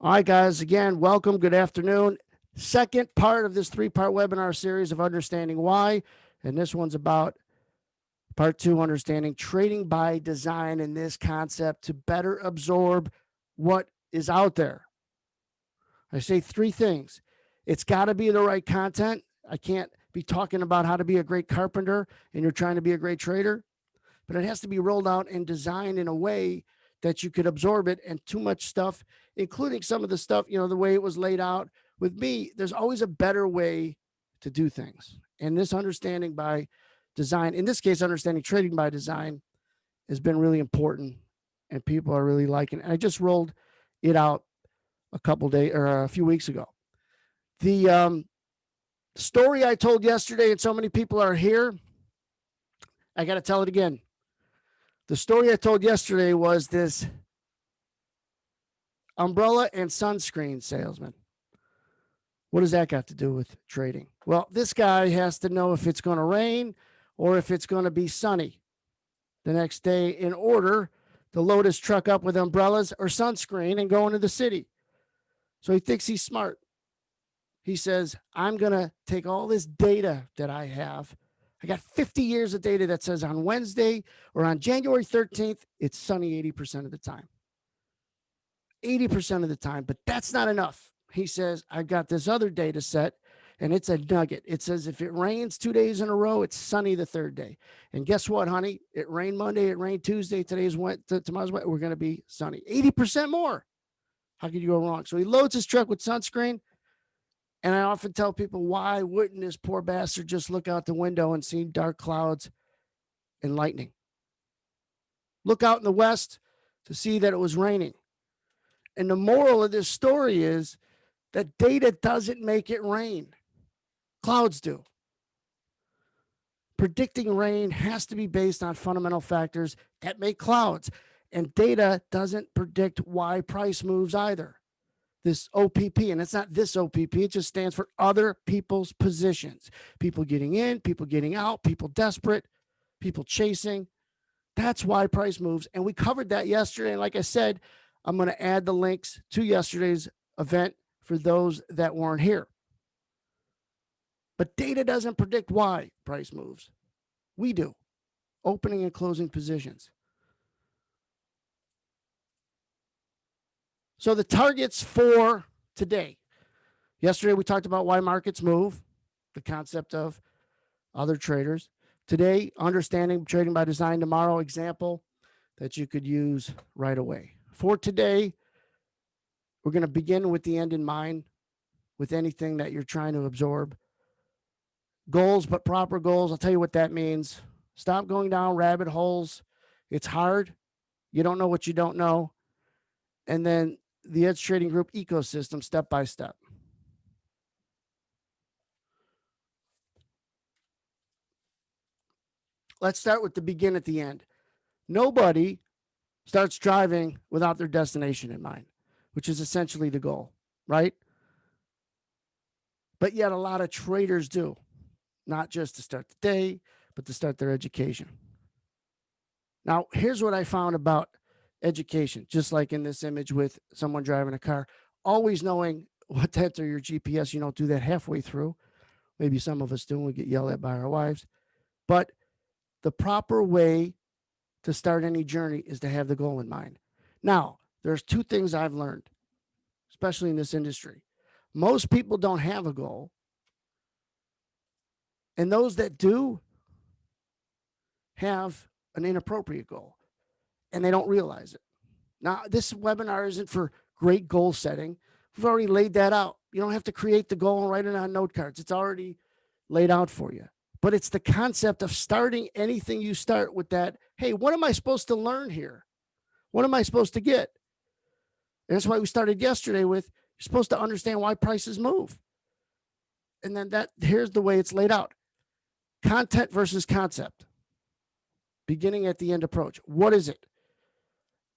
All right, guys, again, welcome. Good afternoon. Second part of this three-part webinar series of Understanding Why. And this one's about part two, understanding trading by design and this concept to better absorb what is out there. I say three things. It's got to be the right content. I can't be talking about how to be a great carpenter and you're trying to be a great trader, but it has to be rolled out and designed in a way that you could absorb it. And too much stuff, including some of the stuff, the way it was laid out with me, there's always a better way to do things. And this understanding by design, in this case, understanding trading by design, has been really important and people are really liking it. And I just rolled it out a few weeks ago. The story I told yesterday, and so many people are here, I got to tell it again. The story I told yesterday was this umbrella and sunscreen salesman. What does that got to do with trading? Well, this guy has to know if it's going to rain or if it's going to be sunny the next day in order to load his truck up with umbrellas or sunscreen and go into the city. So he thinks he's smart. He says, I'm going to take all this data that I have. I got 50 years of data that says on Wednesday or on January 13th, it's sunny 80% of the time. 80% of the time, but that's not enough. He says, I've got this other data set and it's a nugget. It says if it rains 2 days in a row, it's sunny the third day. And guess what, honey? It rained Monday, it rained Tuesday, tomorrow's Wednesday, we're going to be sunny. 80% more. How could you go wrong? So he loads his truck with sunscreen. And I often tell people, why wouldn't this poor bastard just look out the window and see dark clouds and lightning? Look out in the west to see that it was raining. And the moral of this story is that data doesn't make it rain. Clouds do. Predicting rain has to be based on fundamental factors that make clouds. And data doesn't predict why price moves either. This OPP, and it's not this OPP, it just stands for other people's positions. People getting in, people getting out, people desperate, people chasing. That's why price moves. And we covered that yesterday. And like I said, I'm going to add the links to yesterday's event for those that weren't here. But data doesn't predict why price moves. We do. Opening and closing positions. So the targets for today. Yesterday, we talked about why markets move, the concept of other traders. Today, understanding trading by design. Tomorrow, example that you could use right away. For today, we're going to begin with the end in mind with anything that you're trying to absorb. Goals, but proper goals. I'll tell you what that means. Stop going down rabbit holes. It's hard. You don't know what you don't know. And then the Edge Trading Group ecosystem, step by step. Let's start with the begin at the end. Nobody starts driving without their destination in mind, which is essentially the goal, right? But yet a lot of traders do, not just to start the day, but to start their education. Now, here's what I found about education, just like in this image with someone driving a car, always knowing what to enter your GPS. You don't do that halfway through. Maybe some of us do, and we get yelled at by our wives. But the proper way to start any journey is to have the goal in mind. Now, there's two things I've learned, especially in this industry. Most people don't have a goal. And those that do have an inappropriate goal, and they don't realize it. Now, this webinar isn't for great goal setting. We've already laid that out. You don't have to create the goal and write it on note cards. It's already laid out for you. But it's the concept of starting anything you start with that, hey, what am I supposed to learn here? What am I supposed to get? And that's why we started yesterday with, you're supposed to understand why prices move. And then here's the way it's laid out. Content versus concept. Beginning at the end approach. What is it?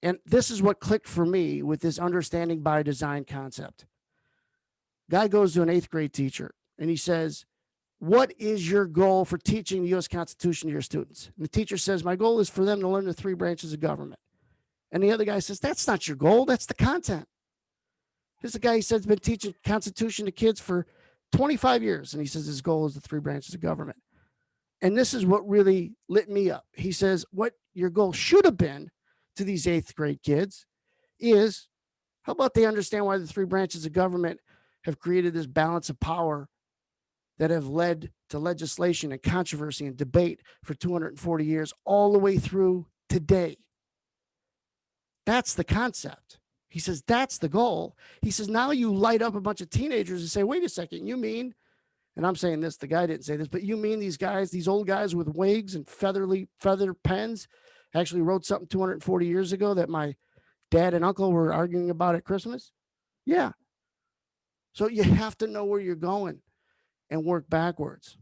And this is what clicked for me with this understanding by design concept. Guy goes to an 8th grade teacher and he says, what is your goal for teaching the U.S. Constitution to your students? And the teacher says, my goal is for them to learn the 3 branches of government. And the other guy says, that's not your goal. That's the content. Here's a guy, he says, been teaching Constitution to kids for 25 years. And he says his goal is the three branches of government. And this is what really lit me up. He says, what your goal should have been to these eighth grade kids is, how about they understand why the three branches of government have created this balance of power that have led to legislation and controversy and debate for 240 years, all the way through today. That's the concept. He says, that's the goal. He says, now you light up a bunch of teenagers and say, wait a second, you mean, and I'm saying this, the guy didn't say this, but you mean these guys, these old guys with wigs and feather pens actually wrote something 240 years ago that my dad and uncle were arguing about at Christmas? Yeah. So you have to know where you're going and work backwards.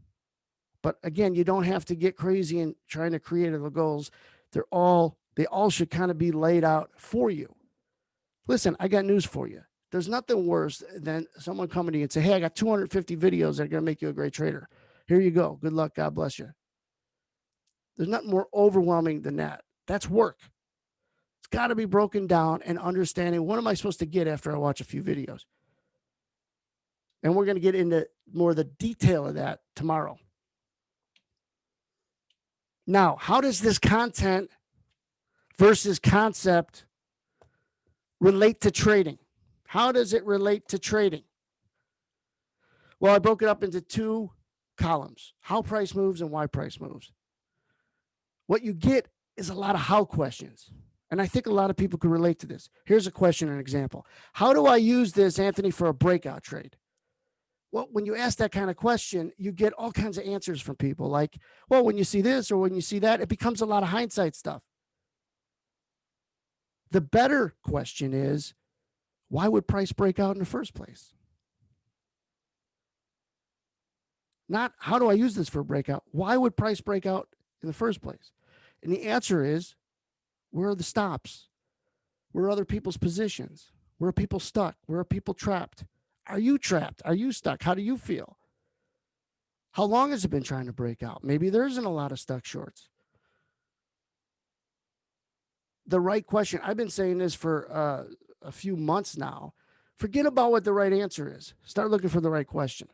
But again, you don't have to get crazy in trying to create the goals. They all should kind of be laid out for you. Listen, I got news for you. There's nothing worse than someone coming to you and say, hey, I got 250 videos that are going to make you a great trader. Here you go. Good luck. God bless you. There's nothing more overwhelming than that. That's work. It's got to be broken down and understanding, what am I supposed to get after I watch a few videos? And we're going to get into more of the detail of that tomorrow. Now, how does this content versus concept relate to trading? How does it relate to trading? Well, I broke it up into two columns: how price moves and why price moves. What you get is a lot of how questions. And I think a lot of people can relate to this. Here's a question, an example. How do I use this, Anthony, for a breakout trade? Well, when you ask that kind of question, you get all kinds of answers from people like, well, when you see this or when you see that, it becomes a lot of hindsight stuff. The better question is, why would price break out in the first place? Not how do I use this for a breakout? Why would price break out in the first place? And the answer is, where are the stops? Where are other people's positions? Where are people stuck? Where are people trapped? Are you trapped? Are you stuck? How do you feel? How long has it been trying to break out? Maybe there isn't a lot of stuck shorts. The right question. I've been saying this for a few months now. Forget about what the right answer is. Start looking for the right question.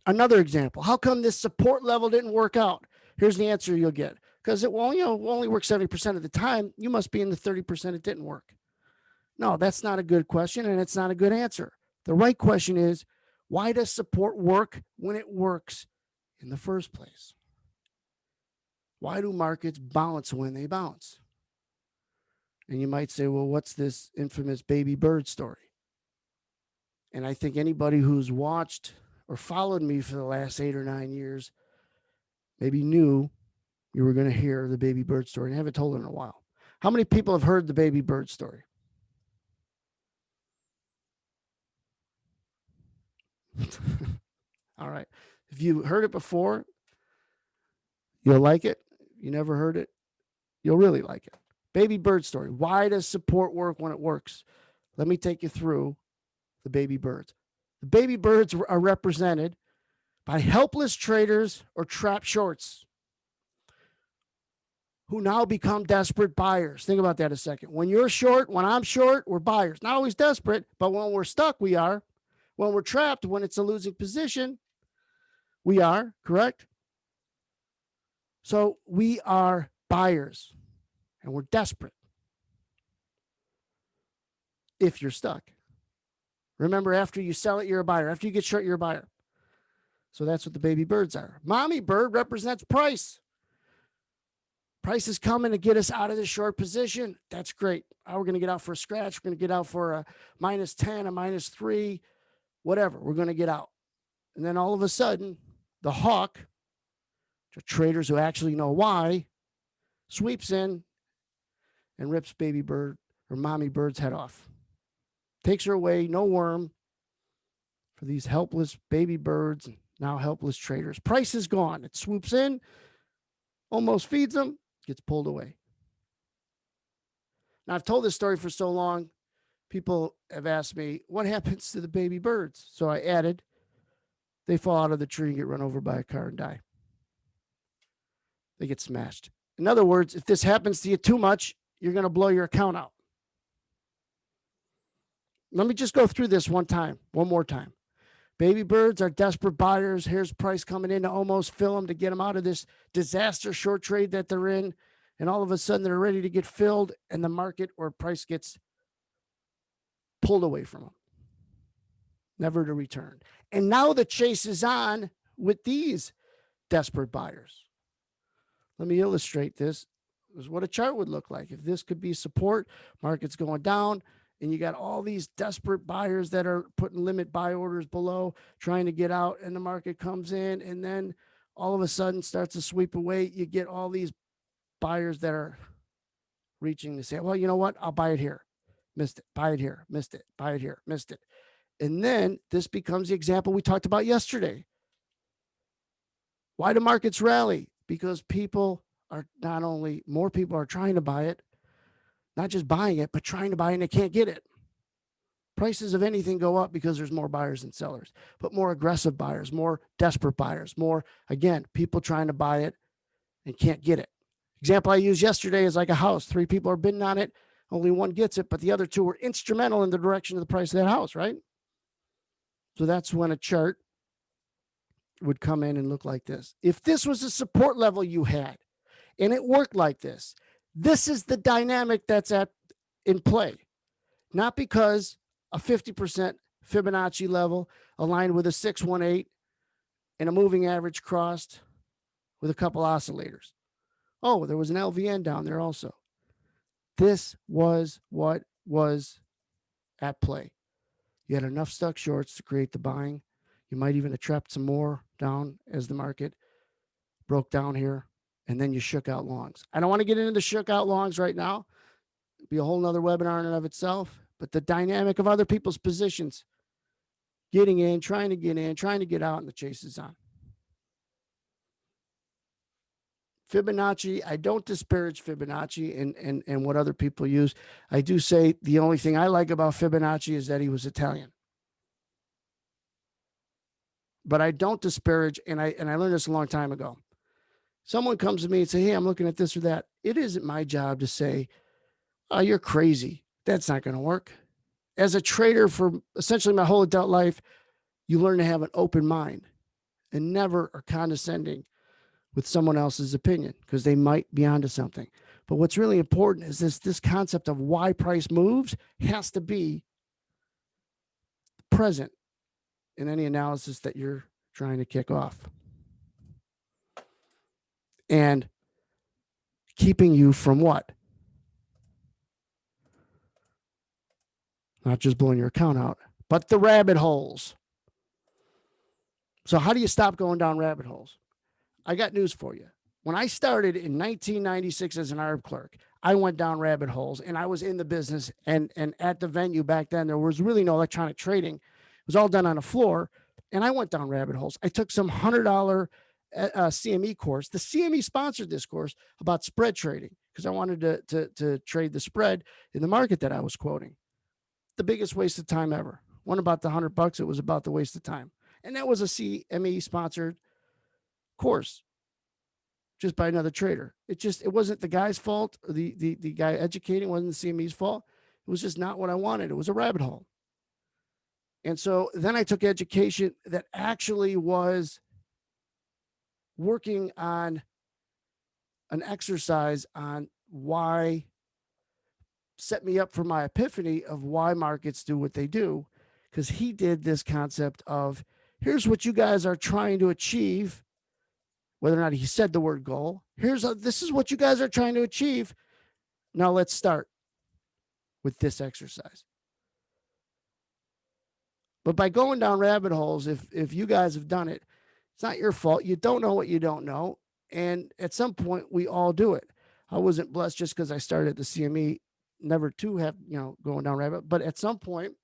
Another example. How come this support level didn't work out? Here's the answer you'll get. Because it will only work 70% of the time. You must be in the 30% it didn't work. No, that's not a good question, and it's not a good answer. The right question is, why does support work when it works in the first place? Why do markets bounce when they bounce? And you might say, well, what's this infamous baby bird story? And I think anybody who's watched or followed me for the last 8 or 9 years maybe knew you were going to hear the baby bird story, and I haven't told it in a while. How many people have heard the baby bird story? All right. If you heard it before, you'll like it. You never heard it, you'll really like it. Baby bird story. Why does support work when it works? Let me take you through the baby birds. The baby birds are represented by helpless traders or trap shorts who now become desperate buyers. Think about that a second. When you're short, when I'm short, we're buyers. Not always desperate, but when we're stuck, we are. When we're trapped, when it's a losing position, we are, correct? So we are buyers and we're desperate if you're stuck. Remember, after you sell it, you're a buyer. After you get short, you're a buyer. So that's what the baby birds are. Mommy bird represents price. Price is coming to get us out of the short position. That's great. We're going to get out for a scratch. We're going to get out for a -10, a -3, whatever. We're going to get out. And then all of a sudden, the hawk, the traders who actually know why, sweeps in and rips baby bird or mommy bird's head off. Takes her away, no worm for these helpless baby birds and now helpless traders. Price is gone. It swoops in, almost feeds them, gets pulled away. Now, I've told this story for so long, people have asked me, what happens to the baby birds? So I added, they fall out of the tree and get run over by a car and die. They get smashed. In other words, if this happens to you too much, you're going to blow your account out. Let me just go through this one more time. Baby birds are desperate buyers. Here's price coming in to almost fill them to get them out of this disaster short trade that they're in. And all of a sudden they're ready to get filled, and the market or price gets pulled away from them, never to return. And now the chase is on with these desperate buyers. Let me illustrate this. This is what a chart would look like. If this could be support, market's going down, and you got all these desperate buyers that are putting limit buy orders below, trying to get out, and the market comes in, and then all of a sudden starts to sweep away. You get all these buyers that are reaching to say, well, you know what? I'll buy it here. Missed it. Buy it here. Missed it. Buy it here. Missed it. And then this becomes the example we talked about yesterday. Why do markets rally? Because people are not only, more people are trying to buy it, not just buying it, but trying to buy it and they can't get it. Prices of anything go up because there's more buyers than sellers, but more aggressive buyers, more desperate buyers, more, again, people trying to buy it and can't get it. Example I used yesterday is like a house. 3 people are bidding on it. Only one gets it, but the other 2 were instrumental in the direction of the price of that house, right? So that's when a chart would come in and look like this. If this was a support level you had and it worked like this, this is the dynamic that's in play. Not because a 50% Fibonacci level aligned with a 618 and a moving average crossed with a couple oscillators. Oh, there was an LVN down there also. This was what was at play. You had enough stuck shorts to create the buying. You might even have trapped some more down as the market broke down here, and then you shook out longs. I don't want to get into the shook out longs right now. It'd be a whole nother webinar in and of itself, but the dynamic of other people's positions, getting in, trying to get out, and the chase is on. Fibonacci, I don't disparage Fibonacci and what other people use. I do say the only thing I like about Fibonacci is that he was Italian. But I don't disparage, and I learned this a long time ago. Someone comes to me and say, hey, I'm looking at this or that. It isn't my job to say, oh, you're crazy. That's not going to work. As a trader for essentially my whole adult life, you learn to have an open mind and never are condescending with someone else's opinion because they might be onto something. But what's really important is this concept of why price moves has to be present in any analysis that you're trying to kick off. And keeping you from what? Not just blowing your account out, but the rabbit holes. So how do you stop going down rabbit holes? I got news for you. When I started in 1996 as an ARB clerk, I went down rabbit holes and I was in the business and at the venue back then, there was really no electronic trading. It was all done on a floor. And I went down rabbit holes. I took some $100 CME course. The CME sponsored this course about spread trading because I wanted to trade the spread in the market that I was quoting. The biggest waste of time ever. One about the $100. It was about the waste of time. And that was a CME sponsored course just by another trader. It wasn't the guy's fault. The guy educating wasn't the CME's fault. It was just not what I wanted. It was a rabbit hole. And so then I took education that actually was working on an exercise on why, set me up for my epiphany of why markets do what they do. Because he did this concept of, here's what you guys are trying to achieve. Whether or not he said the word goal, this is what you guys are trying to achieve. Now let's start with this exercise. But by going down rabbit holes, if you guys have done it, it's not your fault. You don't know what you don't know. And at some point, we all do it. I wasn't blessed just because I started at the CME, never to have, going down rabbit. But at some point,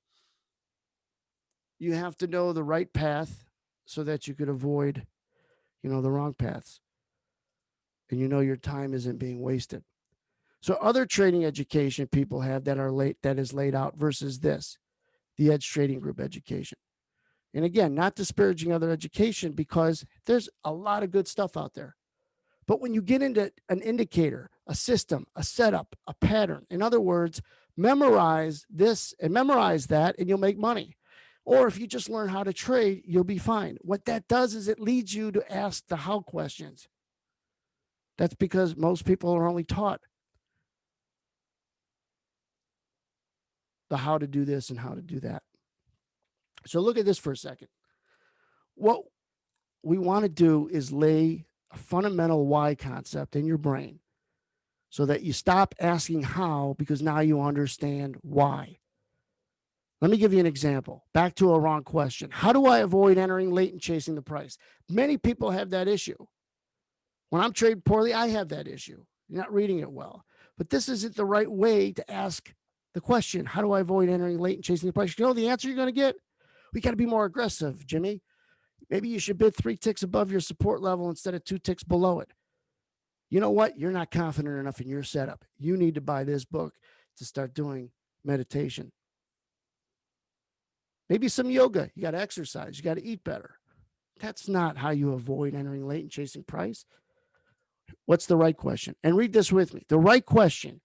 you have to know the right path so that you could avoid, the wrong paths. And your time isn't being wasted. So other trading education people have that is laid out versus this, the Edge Trading Group education. And again, not disparaging other education because there's a lot of good stuff out there. But when you get into an indicator, a system, a setup, a pattern, in other words, Memorize this and memorize that, and you'll make money. Or if you just learn how to trade, you'll be fine. What that does is it leads you to ask the how questions. That's because most people are only taught the how to do this and how to do that. So look at this for a second. What we want to do is lay a fundamental why concept in your brain so that you stop asking how, because now you understand why. Let me give you an example. Back to a wrong question. How do I avoid entering late and chasing the price? Many people have that issue. When I'm trading poorly, I have that issue. You're not reading it well. But this isn't the right way to ask the question. How do I avoid entering late and chasing the price? You know the answer you're going to get? We got to be more aggressive, Jimmy. Maybe you should bid 3 ticks above your support level instead of 2 ticks below it. You know what? You're not confident enough in your setup. You need to buy this book to start doing meditation. Maybe some yoga. You got to exercise. You got to eat better. That's not how you avoid entering late and chasing price. What's the right question? And read this with me. The right question: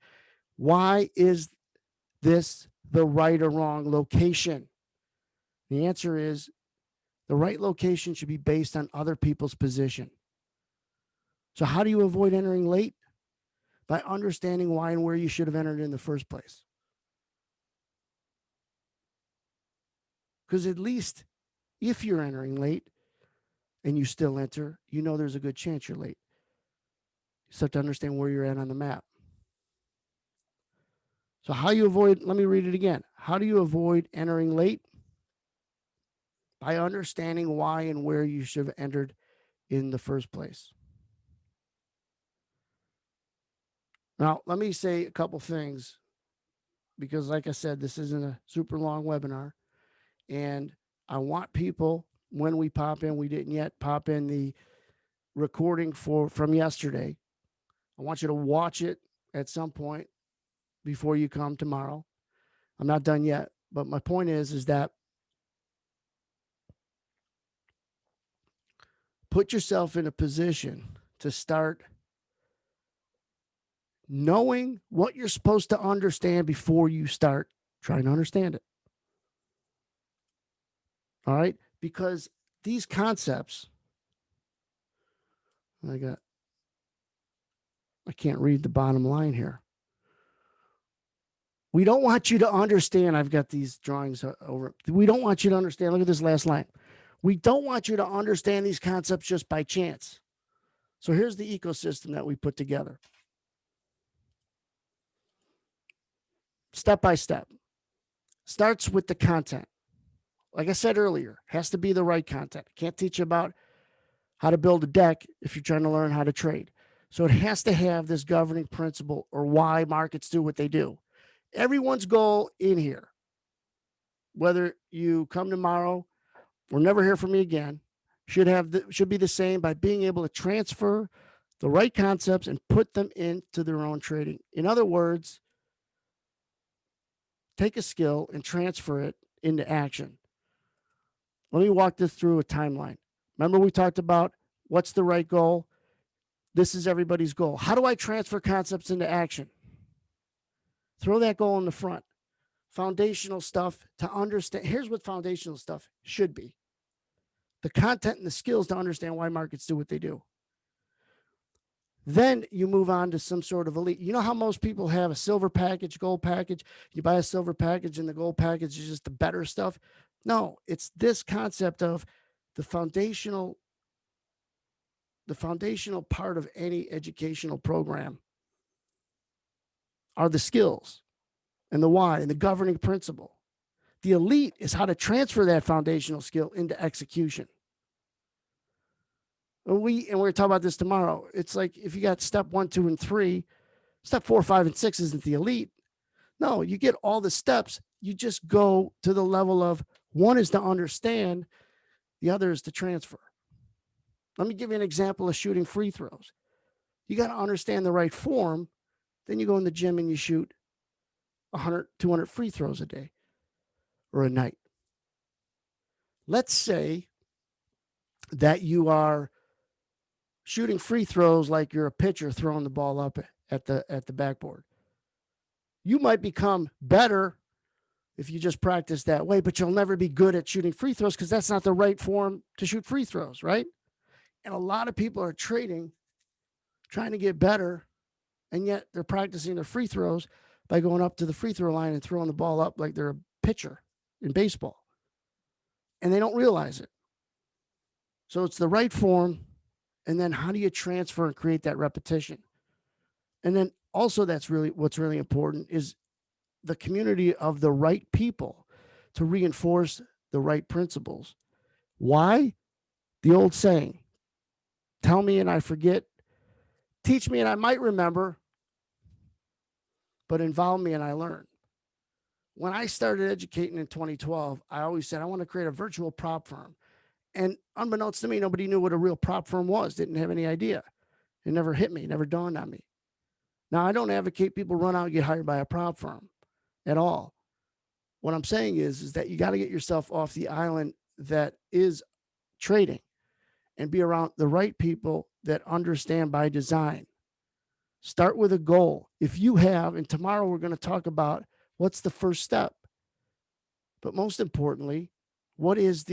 why is this the right or wrong location? The answer is the right location should be based on other people's position. So how do you avoid entering late? By understanding why and where you should have entered in the first place. Because at least if you're entering late and you still enter, you know there's a good chance you're late. You start to understand where you're at on the map. So how you avoid, let me read it again. How do you avoid entering late? By understanding why and where you should have entered in the first place. Now, let me say a couple things because, like I said, this isn't a super long webinar. And I want people, when we pop in, we didn't yet pop in the recording from yesterday. I want you to watch it at some point before you come tomorrow. I'm not done yet, but my point is that put yourself in a position to start knowing what you're supposed to understand before you start trying to understand it. All right? Because these concepts, I can't read the bottom line here. We don't want you to understand. I've got these drawings over. We don't want you to understand. Look at this last line. We don't want you to understand these concepts just by chance. So here's the ecosystem that we put together. Step by step. Starts with the content. Like I said earlier, has to be the right content. Can't teach you about how to build a deck if you're trying to learn how to trade. So it has to have this governing principle or why markets do what they do. Everyone's goal in here, whether you come tomorrow or never hear from me again, should be the same by being able to transfer the right concepts and put them into their own trading. In other words, take a skill and transfer it into action. Let me walk this through a timeline. Remember we talked about what's the right goal? This is everybody's goal. How do I transfer concepts into action? Throw that goal in the front. Foundational stuff to understand. Here's what foundational stuff should be. The content and the skills to understand why markets do what they do. Then you move on to some sort of elite. You know how most people have a silver package, gold package? You buy a silver package and the gold package is just the better stuff. No, it's this concept of the foundational part of any educational program are the skills and the why and the governing principle. The elite is how to transfer that foundational skill into execution. And we're going to talk about this tomorrow. It's like if you got step 1, 2, and 3, step 4, 5, and 6 isn't the elite. No, you get all the steps. You just go to the level of one is to understand, the other is to transfer. Let me give you an example of shooting free throws. You got to understand the right form. Then you go in the gym and you shoot 100, 200 free throws a day or a night. Let's say that you are shooting free throws like you're a pitcher throwing the ball up at the backboard. You might become better if you just practice that way, but you'll never be good at shooting free throws because that's not the right form to shoot free throws, right? And a lot of people are trading, trying to get better, and yet they're practicing their free throws by going up to the free throw line and throwing the ball up like they're a pitcher in baseball. And they don't realize it. So it's the right form. And then how do you transfer and create that repetition? And then also that's really what's really important is the community of the right people to reinforce the right principles. Why? The old saying, tell me and I forget, teach me and I might remember, but involve me and I learn. When I started educating in 2012, I always said I want to create a virtual prop firm. And unbeknownst to me, nobody knew what a real prop firm was, didn't have any idea. It never hit me, never dawned on me. Now, I don't advocate people run out and get hired by a prop firm at all. What I'm saying is that you got to get yourself off the island that is trading and be around the right people that understand by design. Start with a goal. If you have, and tomorrow we're going to talk about what's the first step. But most importantly, what is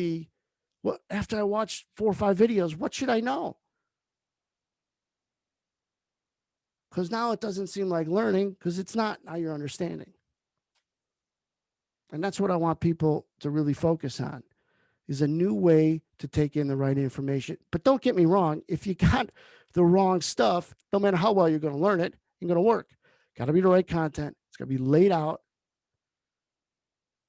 what after I watch 4 or 5 videos, what should I know? Because now it doesn't seem like learning because it's not. Now you're understanding. And that's what I want people to really focus on is a new way to take in the right information. But don't get me wrong. If you got the wrong stuff, no matter how well you're going to learn it, ain't going to work. Got to be the right content. It's got to be laid out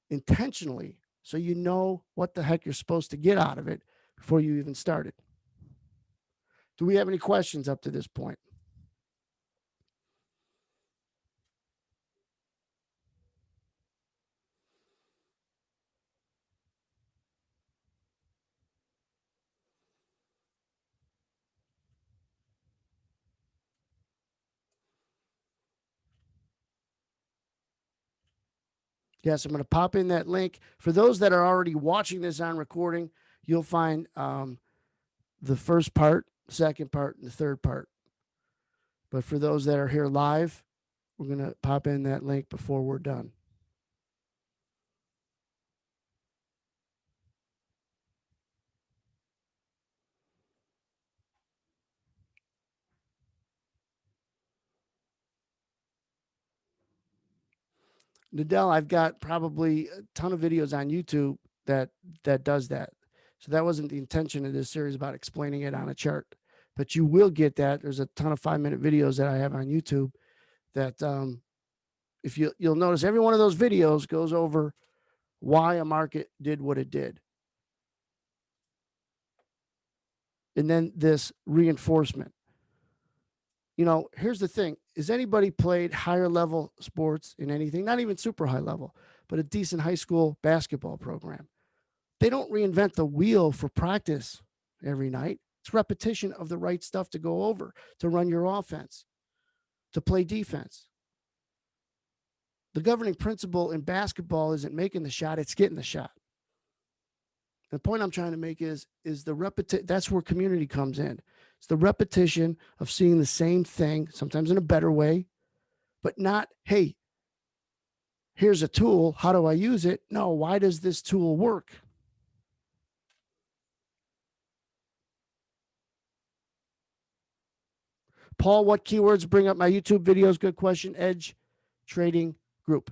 intentionally so you know what the heck you're supposed to get out of it before you even started. Do we have any questions up to this point? Yes, I'm going to pop in that link. For those that are already watching this on recording, you'll find the first part, second part, and the third part. But for those that are here live, we're going to pop in that link before we're done. Nadell, I've got probably a ton of videos on YouTube that does that. So that wasn't the intention of this series about explaining it on a chart, but you will get that. There's a ton of 5-minute videos that I have on YouTube that if you'll notice every one of those videos goes over why a market did what it did. And then this reinforcement. Here's the thing. Has anybody played higher level sports in anything? Not even super high level, but a decent high school basketball program. They don't reinvent the wheel for practice every night. It's repetition of the right stuff to go over, to run your offense, to play defense. The governing principle in basketball isn't making the shot, it's getting the shot. The point I'm trying to make is the repetition. That's where community comes in. It's the repetition of seeing the same thing, sometimes in a better way, but not, hey, here's a tool. How do I use it? No, why does this tool work? Paul, what keywords bring up my YouTube videos? Good question. Edge trading group.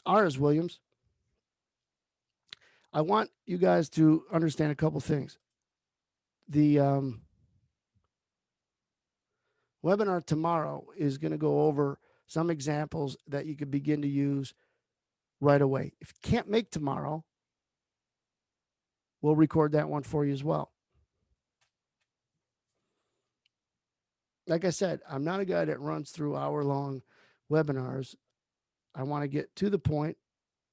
R is Williams. I want you guys to understand a couple things. The webinar tomorrow is going to go over some examples that you could begin to use right away. If you can't make tomorrow, we'll record that one for you as well. Like I said, I'm not a guy that runs through hour-long webinars. I want to get to the point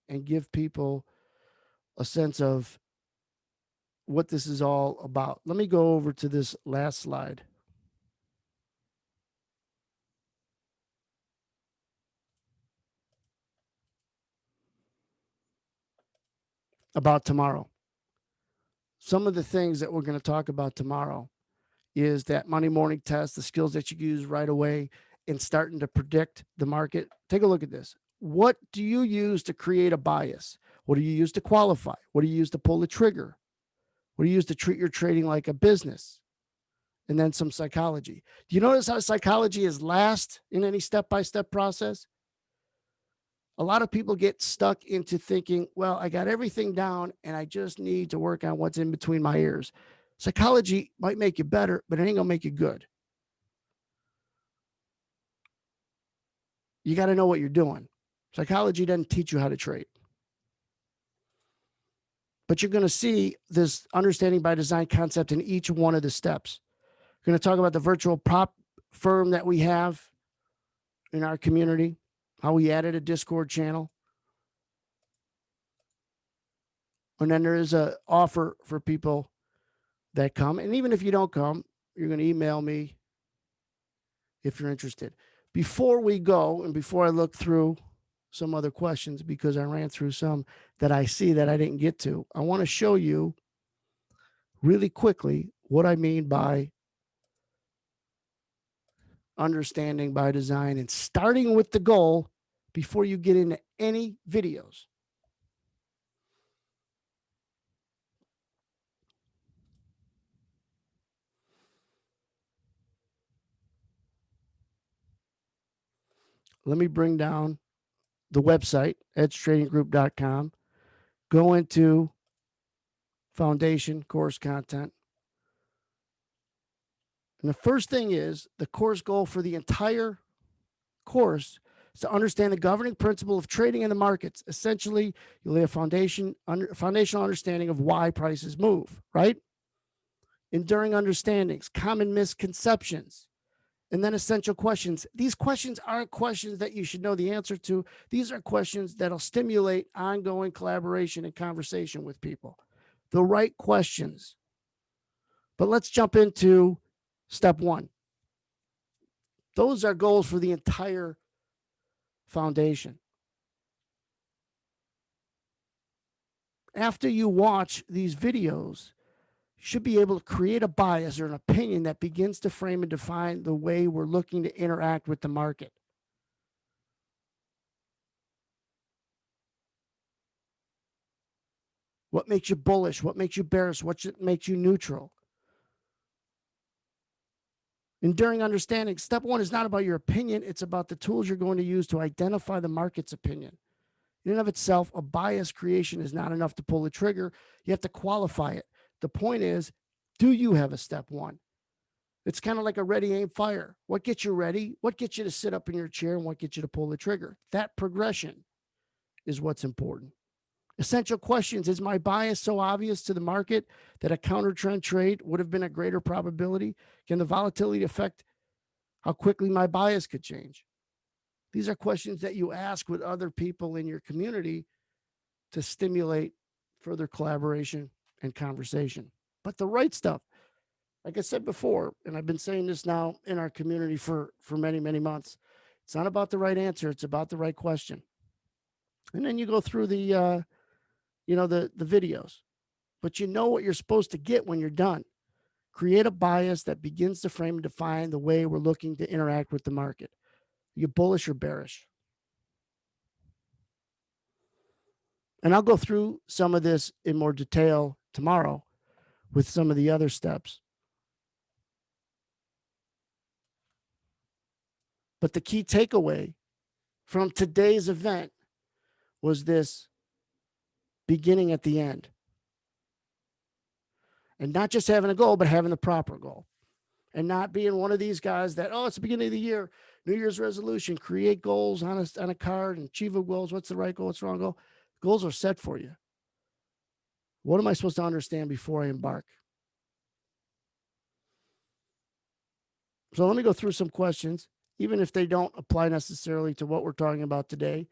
and give people a sense of what this is all about. Let me go over to this last slide. about tomorrow. Some of the things that we're going to talk about tomorrow is that Monday morning test, the skills that you use right away in starting to predict the market. Take a look at this. What do you use to create a bias? What do you use to qualify? What do you use to pull the trigger? What do you use to treat your trading like a business? And then some psychology. Do you notice how psychology is last in any step-by-step process? A lot of people get stuck into thinking, well, I got everything down and I just need to work on what's in between my ears. Psychology might make you better, but it ain't going to make you good. You got to know what you're doing. Psychology doesn't teach you how to trade. But you're going to see this understanding by design concept in each one of the steps. We're going to talk about the virtual prop firm that we have in our community, how we added a Discord channel. And then there is an offer for people that come. And even if you don't come, you're going to email me if you're interested. Before we go, and before I look through some other questions, because I ran through some that I see that I didn't get to, I want to show you really quickly what I mean by understanding by design and starting with the goal before you get into any videos. Let me bring down the website, edgetradinggroup.com, go into foundation course content. And the first thing is the course goal for the entire course is to understand the governing principle of trading in the markets. Essentially, you lay a foundational understanding of why prices move, right? Enduring understandings, common misconceptions, and then essential questions. These questions aren't questions that you should know the answer to. These are questions that'll stimulate ongoing collaboration and conversation with people. The right questions. But let's jump into step one. Those are goals for the entire foundation. After you watch these videos, you should be able to create a bias or an opinion that begins to frame and define the way we're looking to interact with the market. What makes you bullish? What makes you bearish? What makes you neutral? Enduring understanding. Step one is not about your opinion. It's about the tools you're going to use to identify the market's opinion. In and of itself, a bias creation is not enough to pull the trigger. You have to qualify it. The point is, do you have a step one? It's kind of like a ready, aim, fire. What gets you ready? What gets you to sit up in your chair? And what gets you to pull the trigger? That progression is what's important. Essential questions. Is my bias so obvious to the market that a counter trend trade would have been a greater probability? Can the volatility affect how quickly my bias could change? These are questions that you ask with other people in your community to stimulate further collaboration and conversation. But the right stuff, like I said before, and I've been saying this now in our community for many, many months, it's not about the right answer. It's about the right question. And then you go through the videos, but you know what you're supposed to get when you're done. Create a bias that begins to frame and define the way we're looking to interact with the market. Are you bullish or bearish? And I'll go through some of this in more detail tomorrow with some of the other steps. But the key takeaway from today's event was this beginning at the end. And not just having a goal, but having the proper goal. And not being one of these guys that, oh, it's the beginning of the year, New Year's resolution, create goals on a card and achieve goals. What's the right goal? What's the wrong goal? Goals are set for you. What am I supposed to understand before I embark? So let me go through some questions, even if they don't apply necessarily to what we're talking about today.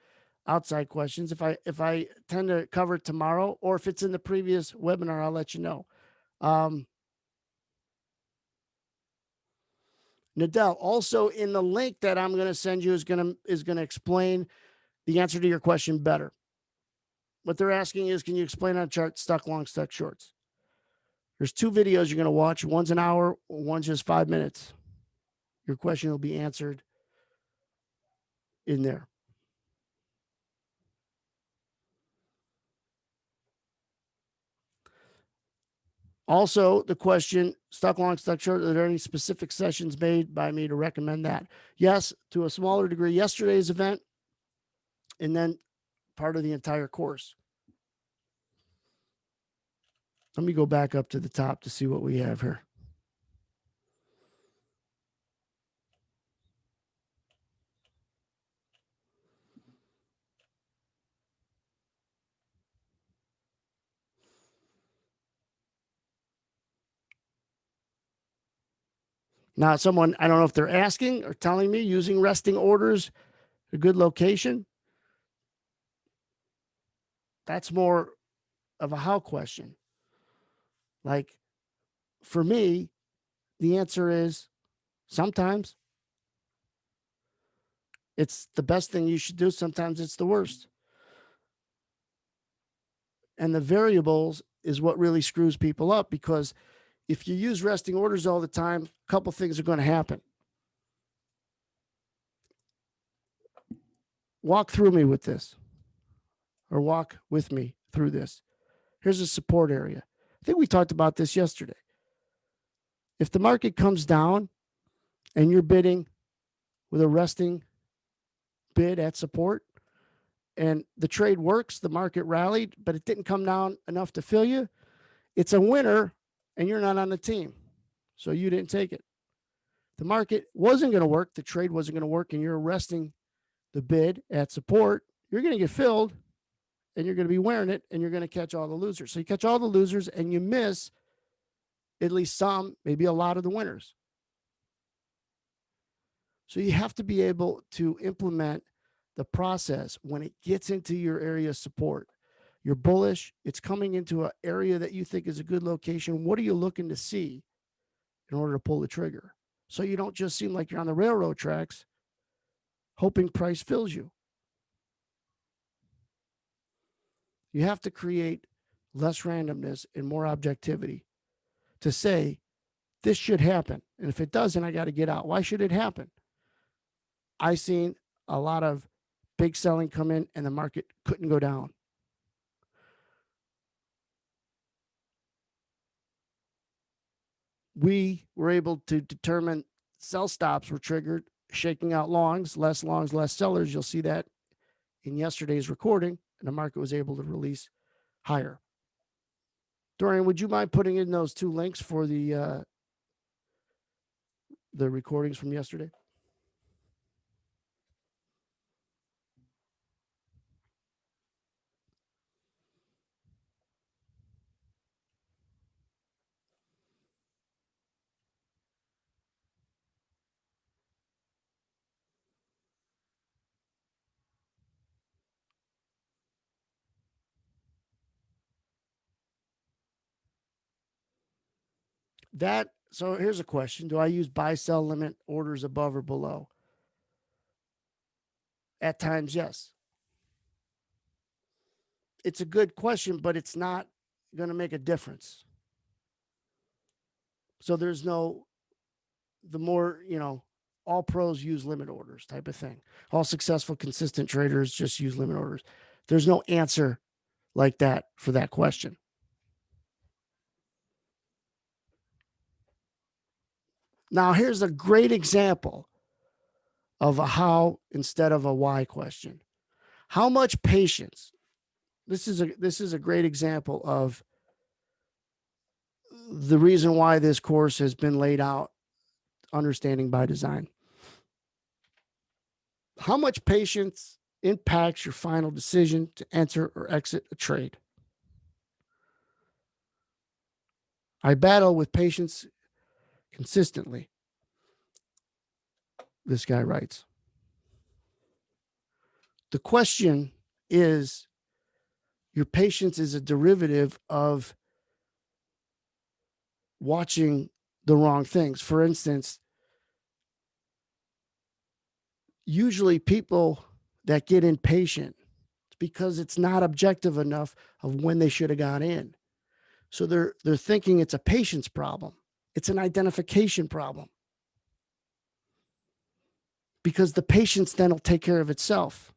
Outside questions. If I tend to cover it tomorrow, or if it's in the previous webinar, I'll let you know. Nadell, also in the link that I'm going to send you is going to explain the answer to your question better. What they're asking is, can you explain on a chart stuck long, stuck shorts? There's 2 videos you're going to watch. One's an hour, one's just 5 minutes. Your question will be answered in there. Also, the question, stuck long, stuck short, are there any specific sessions made by me to recommend that? Yes, to a smaller degree, yesterday's event, and then part of the entire course. Let me go back up to the top to see what we have here. Now, someone, I don't know if they're asking or telling me using resting orders, a good location. That's more of a how question. Like for me, the answer is sometimes it's the best thing you should do. Sometimes it's the worst. And the variables is what really screws people up, because if you use resting orders all the time, a couple things are going to happen. Walk through me with this, or walk with me through this. Here's a support area. I think we talked about this yesterday. If the market comes down and you're bidding with a resting bid at support and the trade works, the market rallied, but it didn't come down enough to fill you, it's a winner and you're not on the team. So you didn't take it. The market wasn't going to work, the trade wasn't going to work, and you're resting the bid at support, you're going to get filled and you're going to be wearing it and you're going to catch all the losers. So you catch all the losers and you miss at least some, maybe a lot of the winners. So you have to be able to implement the process when it gets into your area of support. You're bullish, it's coming into an area that you think is a good location. What are you looking to see in order to pull the trigger? So you don't just seem like you're on the railroad tracks hoping price fills you. You have to create less randomness and more objectivity to say, this should happen. And if it doesn't, I got to get out. Why should it happen? I seen a lot of big selling come in and the market couldn't go down. We were able to determine sell stops were triggered, shaking out longs, less sellers. You'll see that in yesterday's recording, and the market was able to release higher. Dorian, would you mind putting in those 2 links for the recordings from yesterday? So here's a question. Do I use buy sell limit orders above or below? At times, yes. It's a good question, but it's not going to make a difference. So there's no, the more, all pros use limit orders type of thing. All successful, consistent traders just use limit orders. There's no answer like that for that question. Now, here's a great example of a how instead of a why question. How much patience? This is a great example of the reason why this course has been laid out, understanding by design. How much patience impacts your final decision to enter or exit a trade? I battle with patience consistently. This guy writes. The question is, your patience is a derivative of watching the wrong things. For instance, usually people that get impatient, it's because it's not objective enough of when they should have gone in. So they're thinking it's a patience problem. It's an identification problem, because the patience then will take care of itself.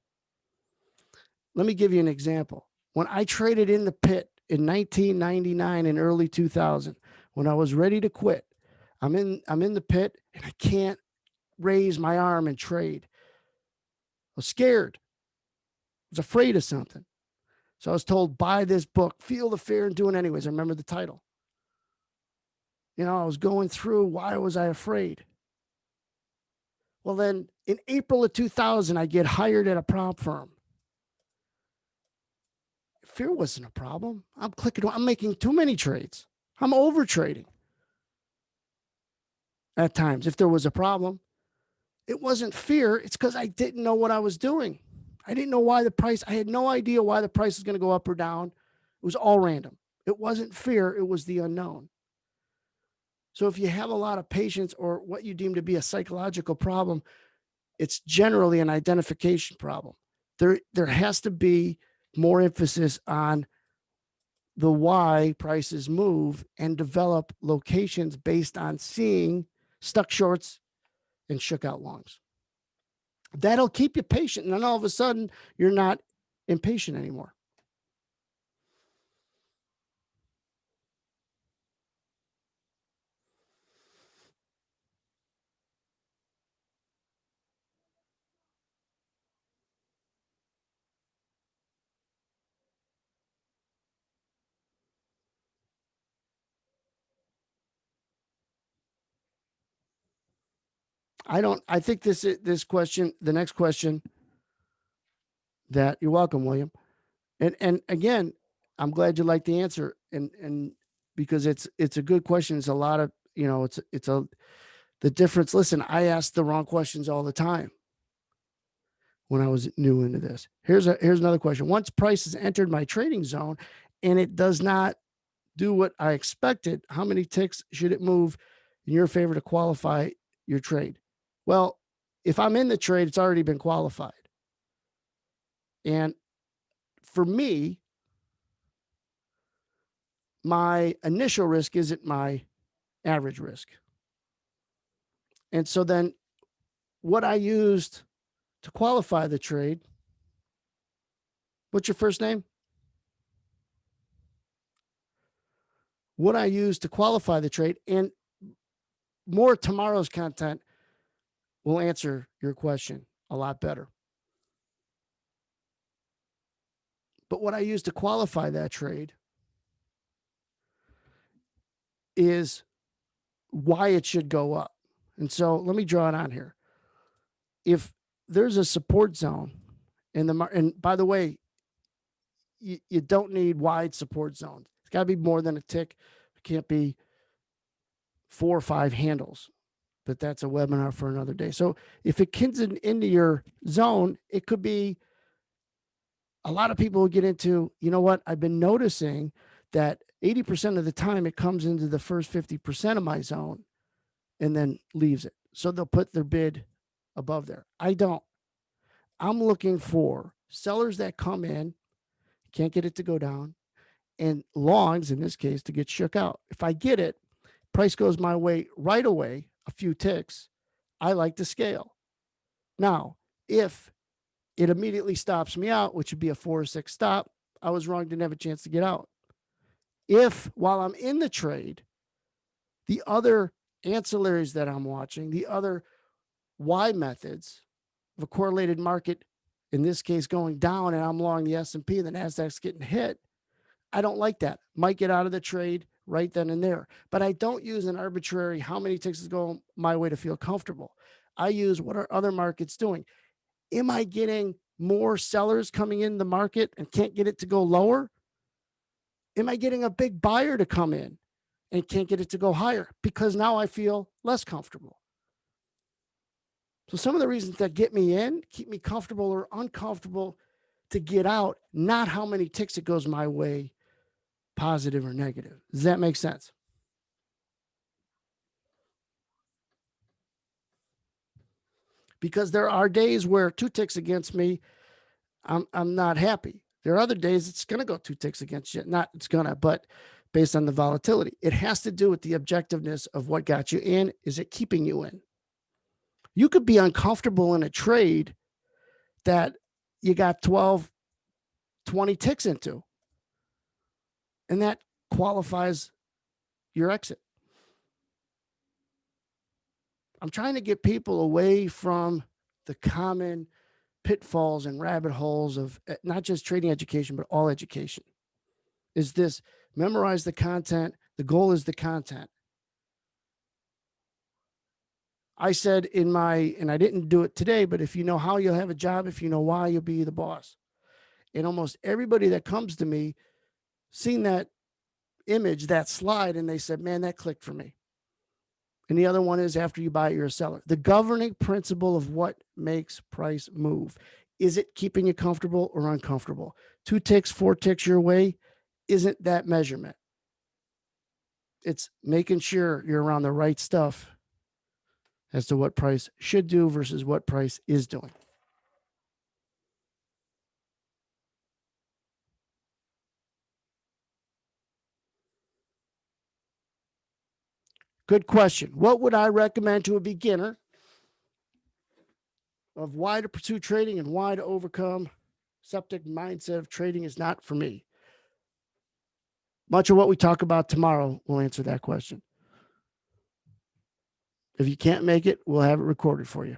Let me give you an example. When I traded in the pit in 1999 and early 2000, when I was ready to quit, I'm in the pit and I can't raise my arm and trade. I was scared. I was afraid of something. So I was told, buy this book, Feel the Fear and Do It Anyways. I remember the title. I was going through, why was I afraid? Well, then in April of 2000, I get hired at a prop firm. Fear wasn't a problem. I'm making too many trades. I'm over trading at times. If there was a problem, it wasn't fear. It's because I didn't know what I was doing. I didn't know why I had no idea why the price was going to go up or down. It was all random. It wasn't fear. It was the unknown. So if you have a lot of patience or what you deem to be a psychological problem, it's generally an identification problem. There has to be more emphasis on the why prices move and develop locations based on seeing stuck shorts and shook out longs. That'll keep you patient. And then all of a sudden, you're not impatient anymore. I think this question, the next question that you're welcome, William. And again, I'm glad you like the answer. And because it's a good question. It's a lot of, the difference. Listen, I ask the wrong questions all the time when I was new into this. Here's another question. Once price has entered my trading zone and it does not do what I expected, how many ticks should it move in your favor to qualify your trade? Well, if I'm in the trade, it's already been qualified. And for me, my initial risk isn't my average risk. And so then what I used to qualify the trade, what's your first name? What I used to qualify the trade, and more tomorrow's content will answer your question a lot better. But what I used to qualify that trade is why it should go up. And so let me draw it on here. If there's a support zone and by the way, you don't need wide support zones. It's got to be more than a tick. It can't be 4 or 5 handles, but that's a webinar for another day. So if it gets into your zone, it could be a lot of people will get into, you know what? I've been noticing that 80% of the time it comes into the first 50% of my zone and then leaves it. So they'll put their bid above there. I don't. I'm looking for sellers that come in, can't get it to go down, and longs, in this case, to get shook out. If I get it, price goes my way right away, a few ticks, I like to scale. Now, if it immediately stops me out, which would be a 4 or 6 stop, I was wrong, didn't have a chance to get out. If while I'm in the trade, the other ancillaries that I'm watching, the other Y methods of a correlated market, in this case going down, and I'm long the S&P and the NASDAQ's getting hit, I don't like that. Might get out of the trade right then and there. But I don't use an arbitrary how many ticks is going my way to feel comfortable. I use what are other markets doing. Am I getting more sellers coming in the market and can't get it to go lower? Am I getting a big buyer to come in and can't get it to go higher? Because now I feel less comfortable. So some of the reasons that get me in, keep me comfortable or uncomfortable to get out, not how many ticks it goes my way, positive or negative. Does that make sense? Because there are days where 2 ticks against me, I'm not happy. There are other days it's going to go 2 ticks against you. Not it's going to, but based on the volatility, it has to do with the objectiveness of what got you in. Is it keeping you in? You could be uncomfortable in a trade that you got 12, 20 ticks into, and that qualifies your exit. I'm trying to get people away from the common pitfalls and rabbit holes of not just trading education, but all education. Is this memorize the content? The goal is the content. I said in my, and I didn't do it today, but if you know how, you'll have a job. If you know why, you'll be the boss. And almost everybody that comes to me, seen that image, that slide, and they said, man, that clicked for me. And the other one is after you buy it, you're a seller. The governing principle of what makes price move. Is it keeping you comfortable or uncomfortable? 2 ticks, 4 ticks your way isn't that measurement. It's making sure you're around the right stuff as to what price should do versus what price is doing. Good question. What would I recommend to a beginner of why to pursue trading and why to overcome septic mindset of trading is not for me? Much of what we talk about tomorrow will answer that question. If you can't make it, we'll have it recorded for you.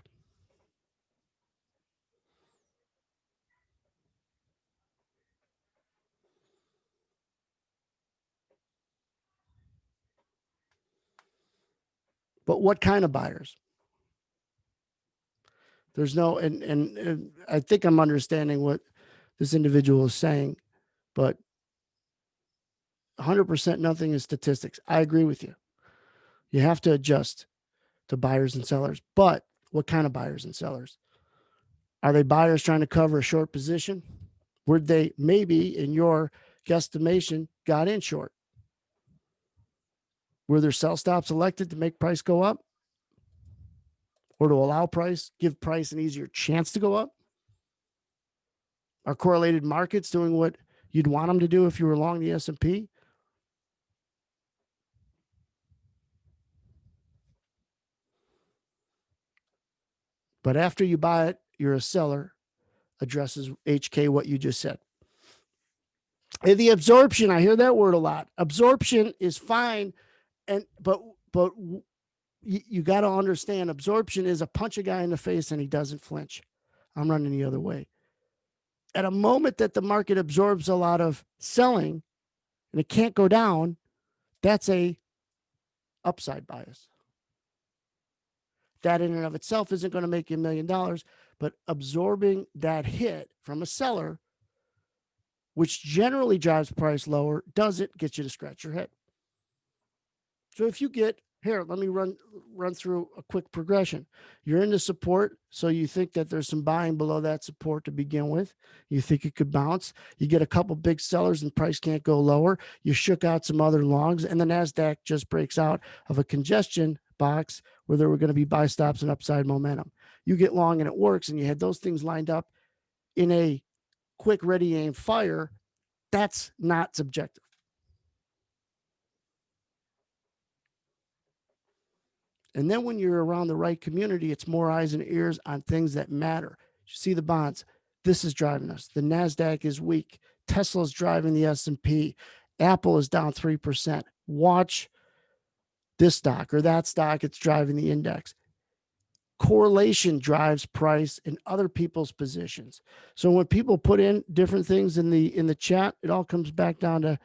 But what kind of buyers? There's no, and I think I'm understanding what this individual is saying, but 100% nothing is statistics. I agree with you. You have to adjust to buyers and sellers, but what kind of buyers and sellers? Are they buyers trying to cover a short position? Where they maybe, in your guesstimation, got in short? Were their sell stops elected to make price go up? Or to allow price, give price an easier chance to go up? Are correlated markets doing what you'd want them to do if you were long the S&P? But after you buy it, you're a seller, addresses HK what you just said. And the absorption, I hear that word a lot. Absorption is fine, but you got to understand, absorption is a punch a guy in the face and he doesn't flinch. I'm running the other way. At a moment that the market absorbs a lot of selling and it can't go down, that's a upside bias. That in and of itself isn't going to make you $1 million, but absorbing that hit from a seller, which generally drives price lower, doesn't get you to scratch your head. So if you get here, let me run through a quick progression. You're into support, so you think that there's some buying below that support to begin with. You think it could bounce. You get a couple big sellers and price can't go lower. You shook out some other longs, and the NASDAQ just breaks out of a congestion box where there were going to be buy stops and upside momentum. You get long and it works, and you had those things lined up in a quick, ready, aim, fire. That's not subjective. And then when you're around the right community, it's more eyes and ears on things that matter. You see the bonds. This is driving us. The NASDAQ is weak. Tesla's driving the S&P. Apple is down 3%. Watch this stock or that stock. It's driving the index. Correlation drives price in other people's positions. So when people put in different things in the chat, it all comes back down to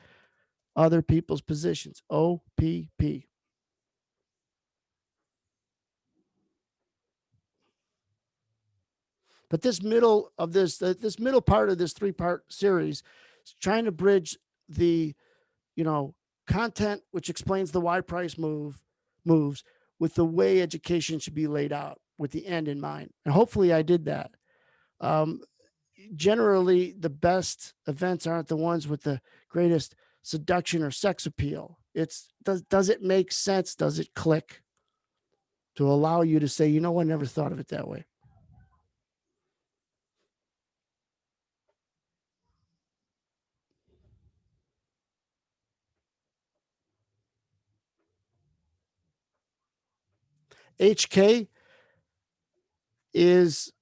other people's positions. OPP. But this middle of this middle part of this 3-part series is trying to bridge the, content, which explains the why price moves with the way education should be laid out with the end in mind. And hopefully I did that. Generally, the best events aren't the ones with the greatest seduction or sex appeal. It's does it make sense? Does it click to allow you to say, I never thought of it that way? HK is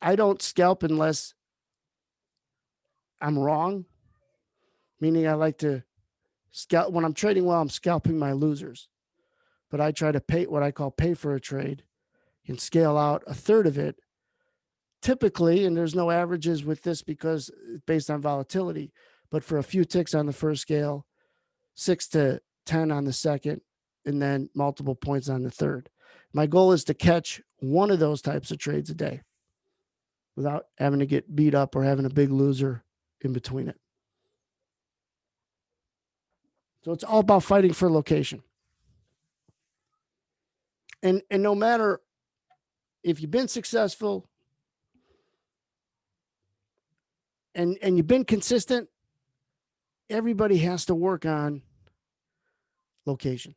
I don't scalp unless I'm wrong, meaning I like to scalp. When I'm trading well, I'm scalping my losers. But I try to pay what I call pay for a trade and scale out a third of it. Typically, and there's no averages with this because it's based on volatility, but for a few ticks on the first scale, 6 to 10 on the second, and then multiple points on the third. My goal is to catch one of those types of trades a day without having to get beat up or having a big loser in between it. So it's all about fighting for location. And no matter if you've been successful and you've been consistent, everybody has to work on location.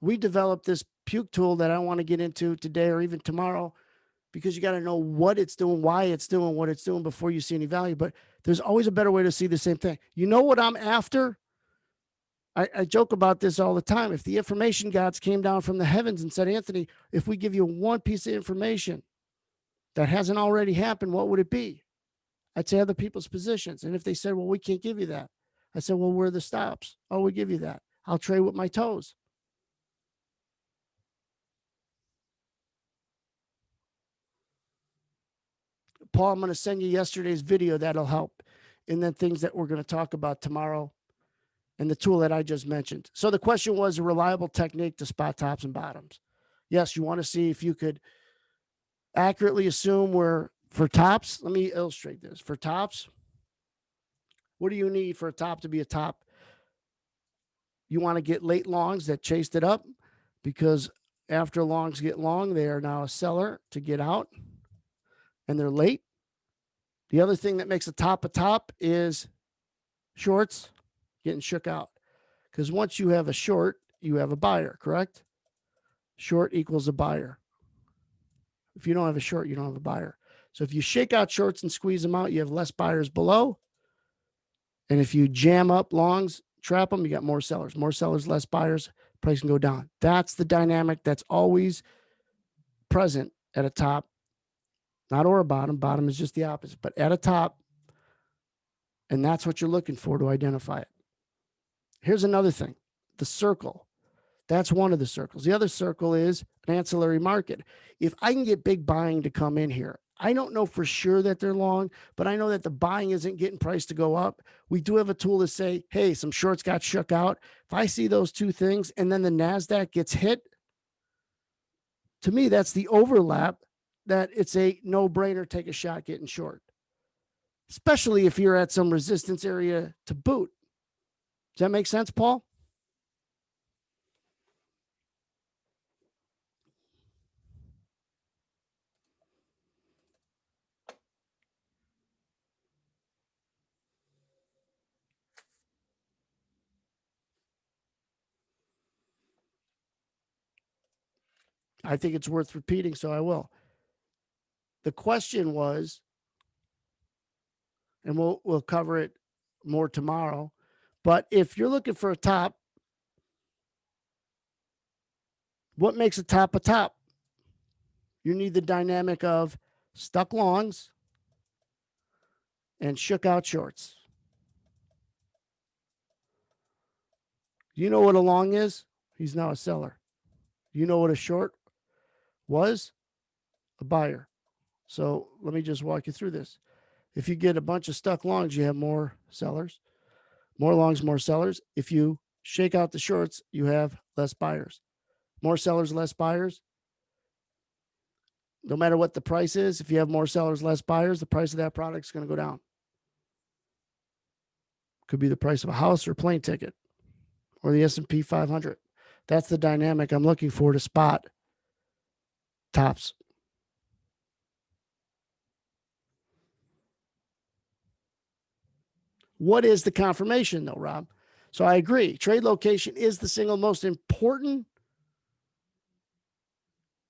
We developed this puke tool that I don't want to get into today or even tomorrow because you got to know what it's doing, why it's doing what it's doing before you see any value. But there's always a better way to see the same thing. You know what I'm after? I joke about this all the time. If the information gods came down from the heavens and said, Anthony, if we give you one piece of information that hasn't already happened, what would it be? I'd say other people's positions. And if they said, well, we can't give you that, I said, well, where are the stops? Oh, we give you that. I'll trade with my toes. Paul, I'm going to send you yesterday's video. That'll help. And then things that we're going to talk about tomorrow and the tool that I just mentioned. So the question was a reliable technique to spot tops and bottoms. Yes, you want to see if you could accurately assume where for tops. Let me illustrate this. For tops, what do you need for a top to be a top? You want to get late longs that chased it up because after longs get long, they are now a seller to get out and they're late. The other thing that makes a top is shorts getting shook out. Because once you have a short, you have a buyer, correct? Short equals a buyer. If you don't have a short, you don't have a buyer. So if you shake out shorts and squeeze them out, you have less buyers below. And if you jam up longs, trap them, you got more sellers. More sellers, less buyers, price can go down. That's the dynamic that's always present at a top, not or a bottom. Bottom is just the opposite, but at a top. And that's what you're looking for to identify it. Here's another thing, the circle. That's one of the circles. The other circle is an ancillary market. If I can get big buying to come in here, I don't know for sure that they're long, but I know that the buying isn't getting price to go up. We do have a tool to say, hey, some shorts got shook out. If I see those two things and then the NASDAQ gets hit, to me, that's the overlap that it's a no-brainer, take a shot getting short, especially if you're at some resistance area to boot. Does that make sense, Paul? I think it's worth repeating, so I will. The question was, and we'll cover it more tomorrow, but if you're looking for a top, what makes a top a top? You need the dynamic of stuck longs and shook out shorts. You know what a long is? He's now a seller. You know what a short was? A buyer. So let me just walk you through this. If you get a bunch of stuck longs, you have more sellers. More longs, more sellers. If you shake out the shorts, you have less buyers. More sellers, less buyers. No matter what the price is, if you have more sellers, less buyers, the price of that product is going to go down. Could be the price of a house or a plane ticket or the S&P 500. That's the dynamic I'm looking for to spot tops. What is the confirmation, though, Rob? So I agree. Trade location is the single most important.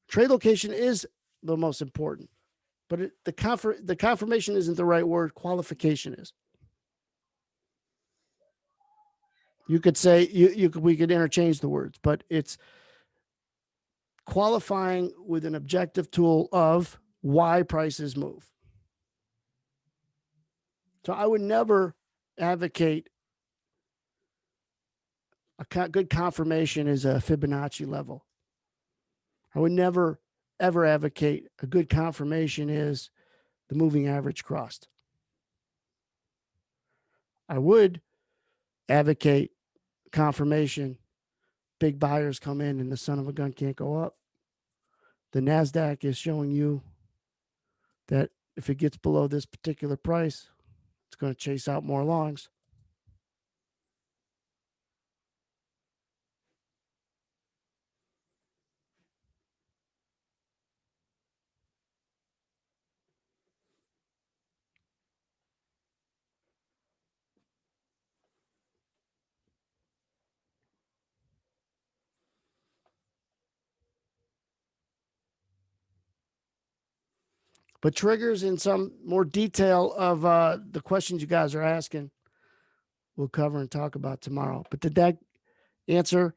Trade location is the most important, but the confirmation isn't the right word. Qualification is. You could say we could interchange the words, but it's qualifying with an objective tool of why prices move. So I would never advocate a good confirmation is a Fibonacci level. I would never, ever advocate a good confirmation is the moving average crossed. I would advocate confirmation, big buyers come in and the son of a gun can't go up. The NASDAQ is showing you that if it gets below this particular price, it's going to chase out more longs. But triggers in some more detail of the questions you guys are asking, we'll cover and talk about tomorrow. But did that answer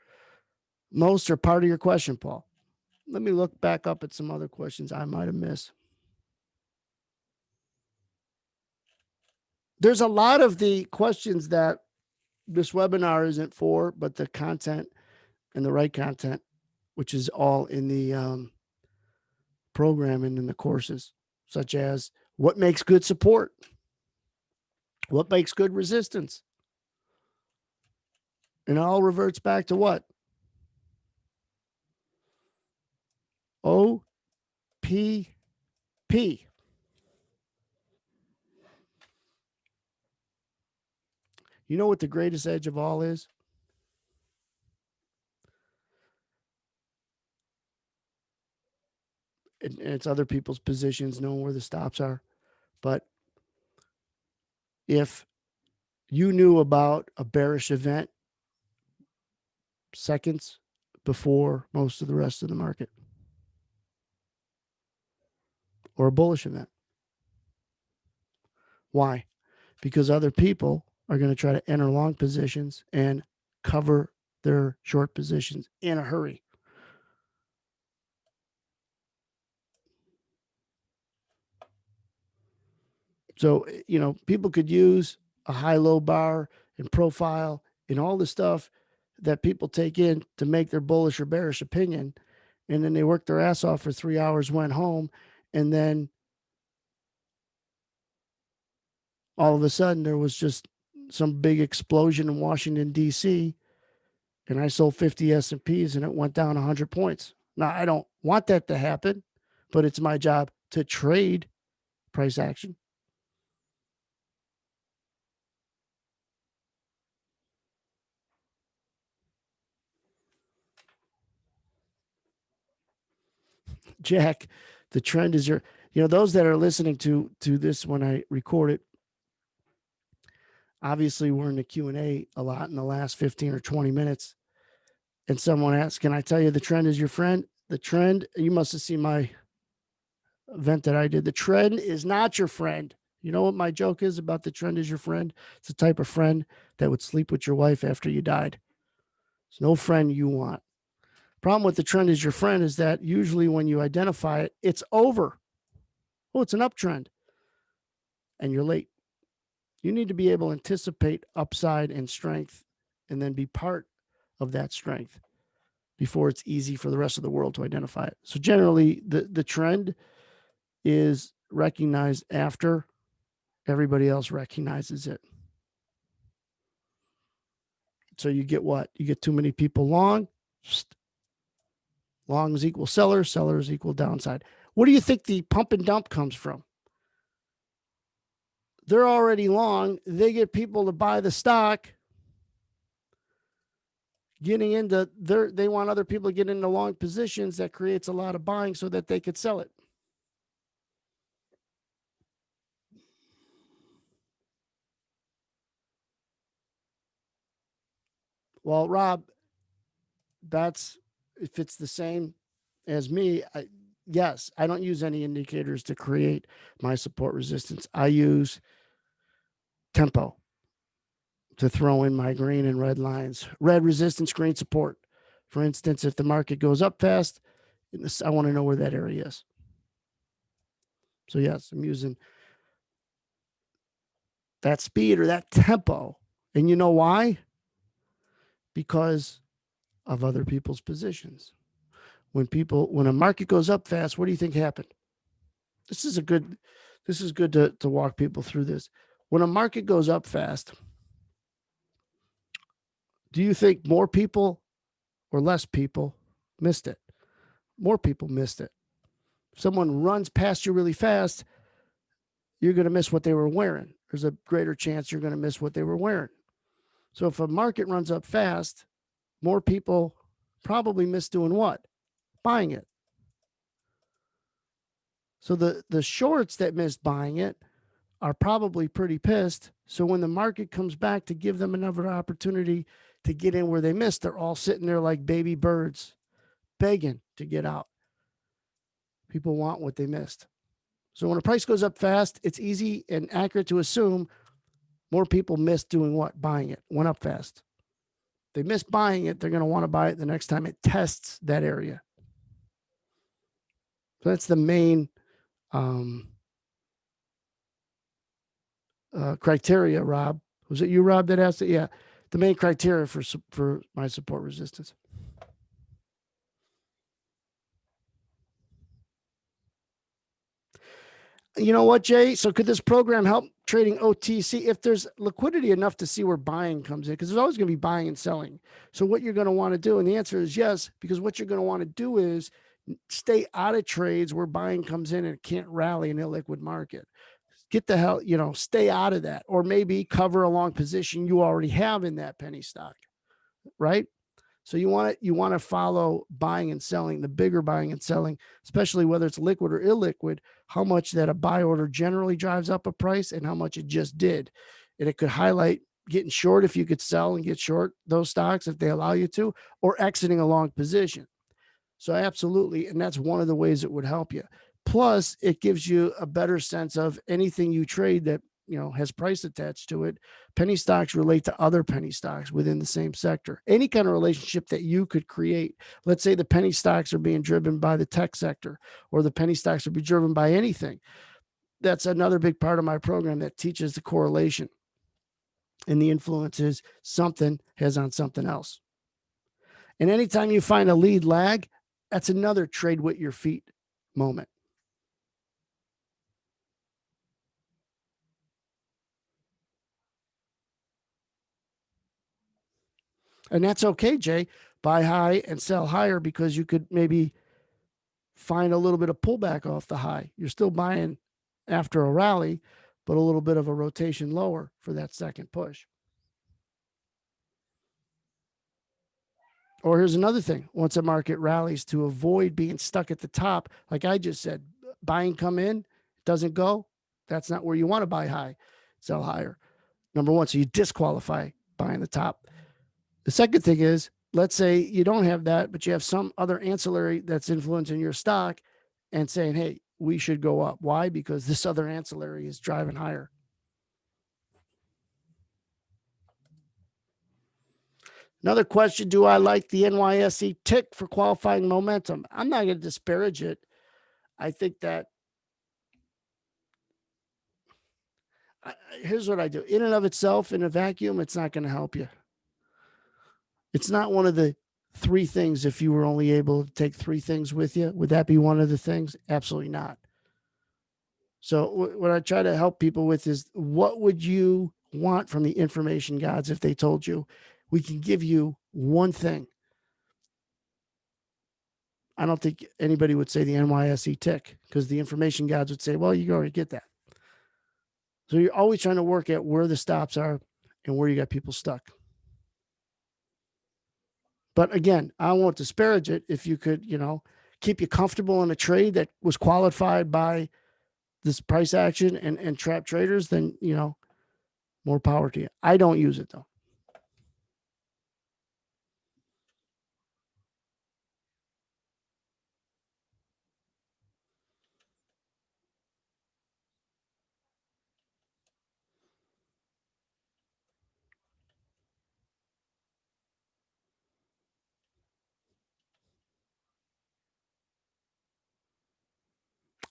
most or part of your question, Paul? Let me look back up at some other questions I might have missed. There's a lot of the questions that this webinar isn't for, but the content and the right content, which is all in the program and in the courses, such as what makes good support, what makes good resistance. And it all reverts back to what? OPP. You know what the greatest edge of all is? And it's other people's positions, knowing where the stops are. But if you knew about a bearish event seconds before most of the rest of the market, or a bullish event. Why? Because other people are going to try to enter long positions and cover their short positions in a hurry. So, people could use a high-low bar and profile and all the stuff that people take in to make their bullish or bearish opinion. And then they worked their ass off for 3 hours, went home, and then all of a sudden there was just some big explosion in Washington, D.C., and I sold 50 S&Ps and it went down 100 points. Now, I don't want that to happen, but it's my job to trade price action. Jack, the trend is those that are listening to this when I record it, obviously we're in the Q&A a lot in the last 15 or 20 minutes. And someone asked, can I tell you the trend is your friend? The trend, you must have seen my event that I did. The trend is not your friend. You know what my joke is about the trend is your friend? It's the type of friend that would sleep with your wife after you died. It's no friend you want. Problem with the trend is your friend is that usually when you identify it, it's over. Oh, it's an uptrend. And you're late. You need to be able to anticipate upside and strength and then be part of that strength before it's easy for the rest of the world to identify it. So generally, the trend is recognized after everybody else recognizes it. So you get what? You get too many people long. Longs equal sellers, sellers equal downside. What do you think the pump and dump comes from? They're already long. They get people to buy the stock. They want other people to get into long positions. That creates a lot of buying so that they could sell it. Well, Rob, if it's the same as me, yes, I don't use any indicators to create my support resistance. I use tempo to throw in my green and red lines. Red resistance, green support. For instance, if the market goes up fast I want to know where that area is. So yes, I'm using that speed or that tempo. And you know why? Because of other people's positions. When a market goes up fast, what do you think happened? This is a good, this is good to walk people through this. When a market goes up fast, do you think more people or less people missed it? More people missed it. If someone runs past you really fast, you're going to miss what they were wearing. There's a greater chance you're going to miss what they were wearing. So if a market runs up fast, more people probably miss doing what? Buying it. So the shorts that missed buying it are probably pretty pissed. So when the market comes back to give them another opportunity to get in where they missed, they're all sitting there like baby birds, begging to get out. People want what they missed. So when a price goes up fast, it's easy and accurate to assume more people missed doing what? Buying it. Went up fast. They missed buying it, they're going to want to buy it the next time it tests that area. So that's the main criteria, Rob. Was it you, Rob, that asked it? Yeah. The main criteria for my support resistance. You know what, Jay? So could this program help trading OTC if there's liquidity enough to see where buying comes in? Because there's always going to be buying and selling. So what you're going to want to do, and the answer is yes, because what you're going to want to do is stay out of trades where buying comes in and it can't rally in an illiquid market. Get the hell, stay out of that, or maybe cover a long position you already have in that penny stock, right? So you want to follow buying and selling, the bigger buying and selling, especially whether it's liquid or illiquid, how much that a buy order generally drives up a price and how much it just did. And it could highlight getting short if you could sell and get short those stocks if they allow you to, or exiting a long position. So absolutely, and that's one of the ways it would help you. Plus, it gives you a better sense of anything you trade that has price attached to it. Penny stocks relate to other penny stocks within the same sector. Any kind of relationship that you could create. Let's say the penny stocks are being driven by the tech sector, or the penny stocks would be driven by anything. That's another big part of my program that teaches the correlation and the influences something has on something else. And anytime you find a lead lag, that's another trade with your feet moment. And that's okay, Jay. Buy high and sell higher because you could maybe find a little bit of pullback off the high. You're still buying after a rally, but a little bit of a rotation lower for that second push. Or here's another thing. Once a market rallies, to avoid being stuck at the top, like I just said, buying come in, doesn't go. That's not where you want to buy high, sell higher. Number one, so you disqualify buying the top. The second thing is, let's say you don't have that, but you have some other ancillary that's influencing your stock and saying, hey, we should go up. Why? Because this other ancillary is driving higher. Another question, do I like the NYSE tick for qualifying momentum? I'm not going to disparage it. I think that here's what I do. In and of itself, in a vacuum, it's not going to help you. It's not one of the three things. If you were only able to take three things with you, would that be one of the things? Absolutely not. So what I try to help people with is, what would you want from the information gods if they told you we can give you one thing? I don't think anybody would say the NYSE tick, because the information gods would say, well, you already get that. So you're always trying to work at where the stops are and where you got people stuck. But again, I won't disparage it. If you could, keep you comfortable in a trade that was qualified by this price action and trap traders, then, more power to you. I don't use it though.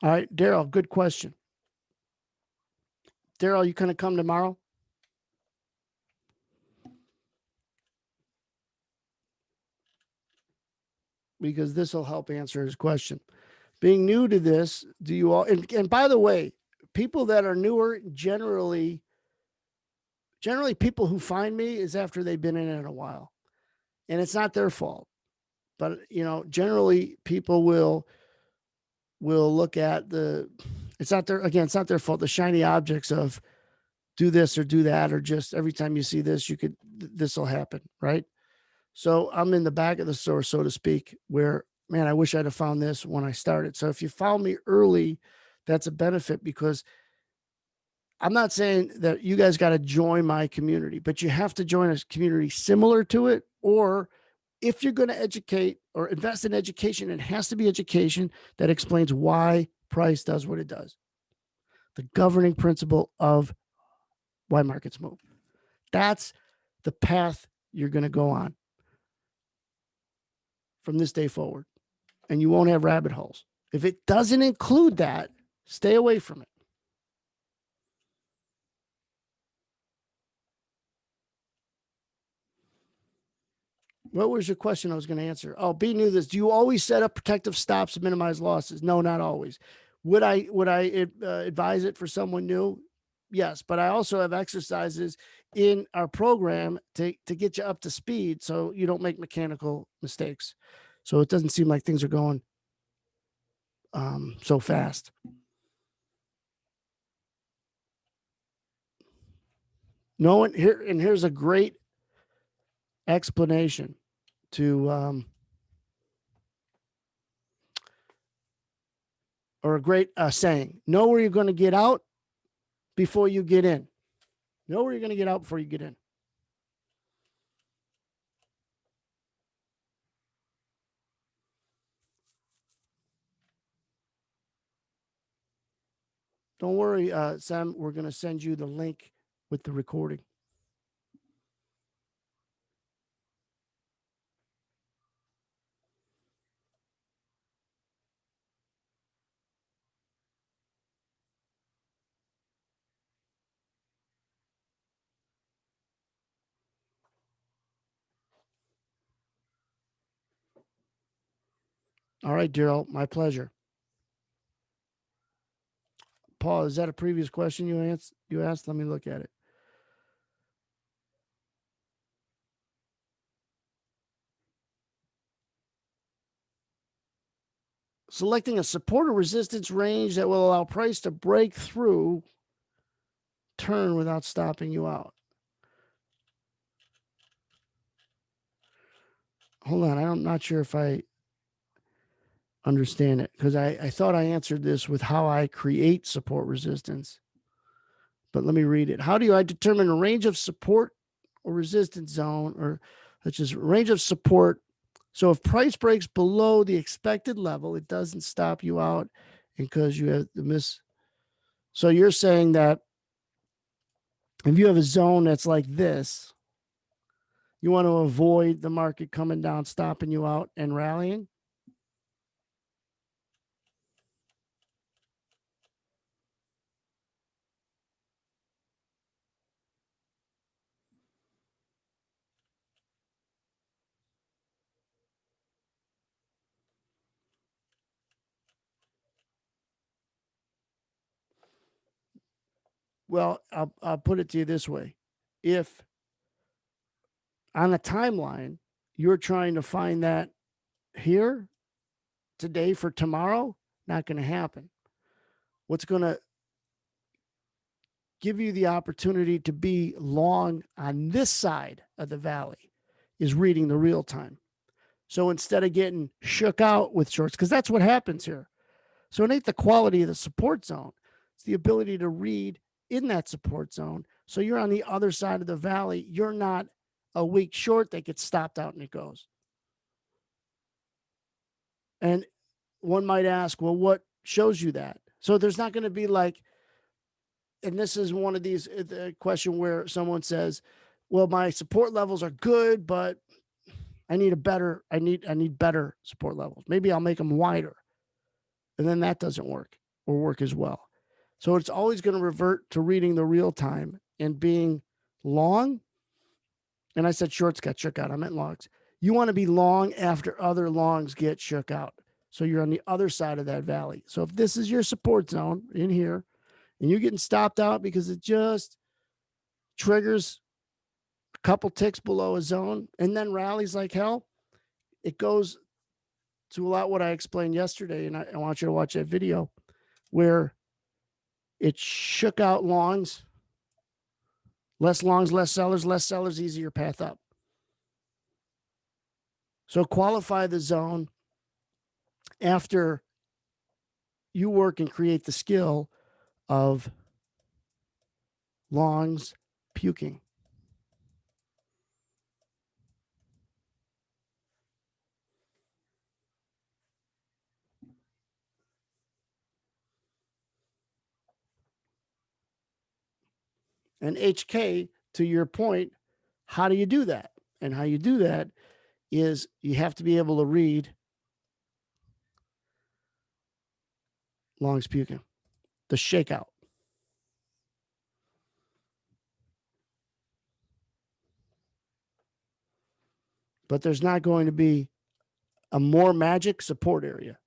All right, Daryl, good question. Daryl, you going to come tomorrow? Because this will help answer his question. Being new to this, do you all, and by the way, people that are newer generally people who find me is after they've been in it a while, and it's not their fault. But generally people will look at it's not their fault. The shiny objects of do this or do that, or just every time you see this, this will happen, right? So I'm in the back of the store, so to speak, where, man, I wish I'd have found this when I started. So if you found me early, that's a benefit, because I'm not saying that you guys got to join my community, but you have to join a community similar to it. Or if you're going to educate or invest in education, it has to be education that explains why price does what it does. The governing principle of why markets move. That's the path you're going to go on from this day forward. And you won't have rabbit holes. If it doesn't include that, stay away from it. What was your question I was going to answer? Oh, be new to this. Do you always set up protective stops to minimize losses? No, not always. Would I advise it for someone new? Yes, but I also have exercises in our program to get you up to speed so you don't make mechanical mistakes. So it doesn't seem like things are going so fast. No one here, and here's a great explanation to or a great saying: know where you're going to get out before you get in. Know where you're going to get out before you get in. Don't worry, Sam. We're going to send you the link with the recording. All right, Daryl. My pleasure. Paul, is that a previous question you asked? Let me look at it. Selecting a support or resistance range that will allow price to break through turn without stopping you out. Hold on, I'm not sure if I understand it, because I thought I answered this with how I create support resistance. But let me read it. How do I determine a range of support or resistance zone, or which is range of support? So if price breaks below the expected level, it doesn't stop you out because you have the miss. So you're saying that if you have a zone that's like this, you want to avoid the market coming down, stopping you out and rallying? Well, I'll put it to you this way. If on a timeline, you're trying to find that here today for tomorrow, not going to happen. What's going to give you the opportunity to be long on this side of the valley is reading the real time. So instead of getting shook out with shorts, because that's what happens here. So it ain't the quality of the support zone, it's the ability to read in that support zone. So you're on the other side of the valley. You're not a week short that gets stopped out and it goes. And one might ask, well, what shows you that? So there's not going to be like, and this is one of these question where someone says, well, my support levels are good, but I need better support levels. Maybe I'll make them wider. And then that doesn't work. or work as well. So it's always going to revert to reading the real time and being long. And I said shorts got shook out. I meant longs. You want to be long after other longs get shook out. So you're on the other side of that valley. So if this is your support zone in here and you're getting stopped out because it just triggers a couple ticks below a zone and then rallies like hell, it goes to a lot what I explained yesterday. And I want you to watch that video where it shook out longs, less sellers, easier path up. So qualify the zone after you work and create the skill of longs puking. And HK, to your point, how do you do that? And how you do that is you have to be able to read longs puking, the shakeout. But there's not going to be a more magic support area.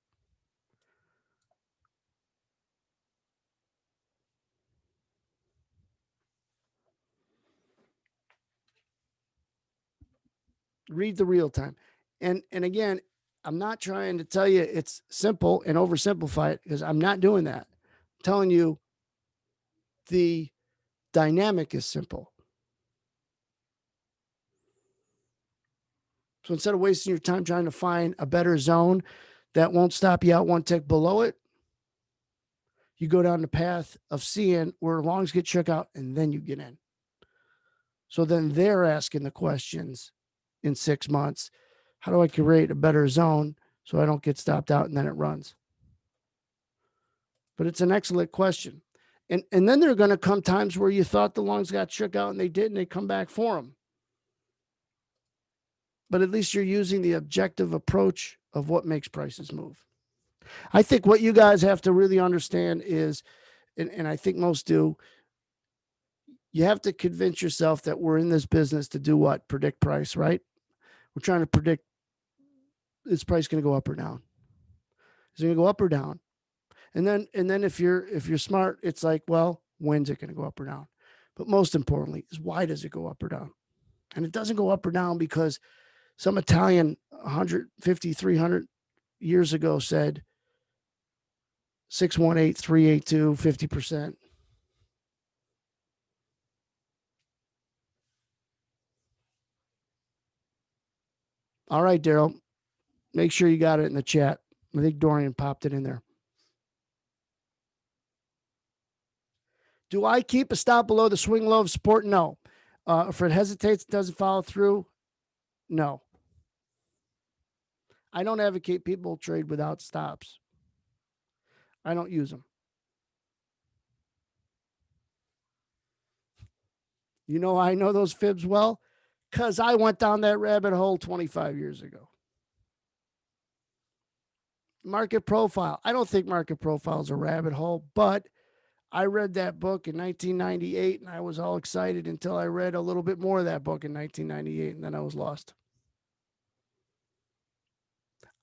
Read the real time. And again, I'm not trying to tell you it's simple and oversimplify it because I'm not doing that. I'm telling you the dynamic is simple. So instead of wasting your time trying to find a better zone that won't stop you out one tick below it, you go down the path of seeing where longs get shook out and then you get in. So then they're asking the questions in 6 months. How do I create a better zone so I don't get stopped out and then it runs? But it's an excellent question. And then there are going to come times where you thought the longs got shook out and they didn't. They come back for them. But at least you're using the objective approach of what makes prices move. I think what you guys have to really understand is, and I think most do, you have to convince yourself that we're in this business to do what? Predict price, right? We're trying to predict, is price going to go up or down? Is it going to go up or down? And then if you're smart, it's like, well, when's it going to go up or down? But most importantly is, why does it go up or down? And it doesn't go up or down because some Italian 150, 300 years ago said 618, 382, 50%. All right, Daryl, make sure you got it in the chat. I think Dorian popped it in there. Do I keep a stop below the swing low of support? No. If it hesitates, doesn't follow through, no. I don't advocate people trade without stops. I don't use them. You know, I know those fibs well because I went down that rabbit hole 25 years ago. Market profile. I don't think market profile is a rabbit hole, but I read that book in 1998 and I was all excited until I read a little bit more of that book in 1998 and then I was lost.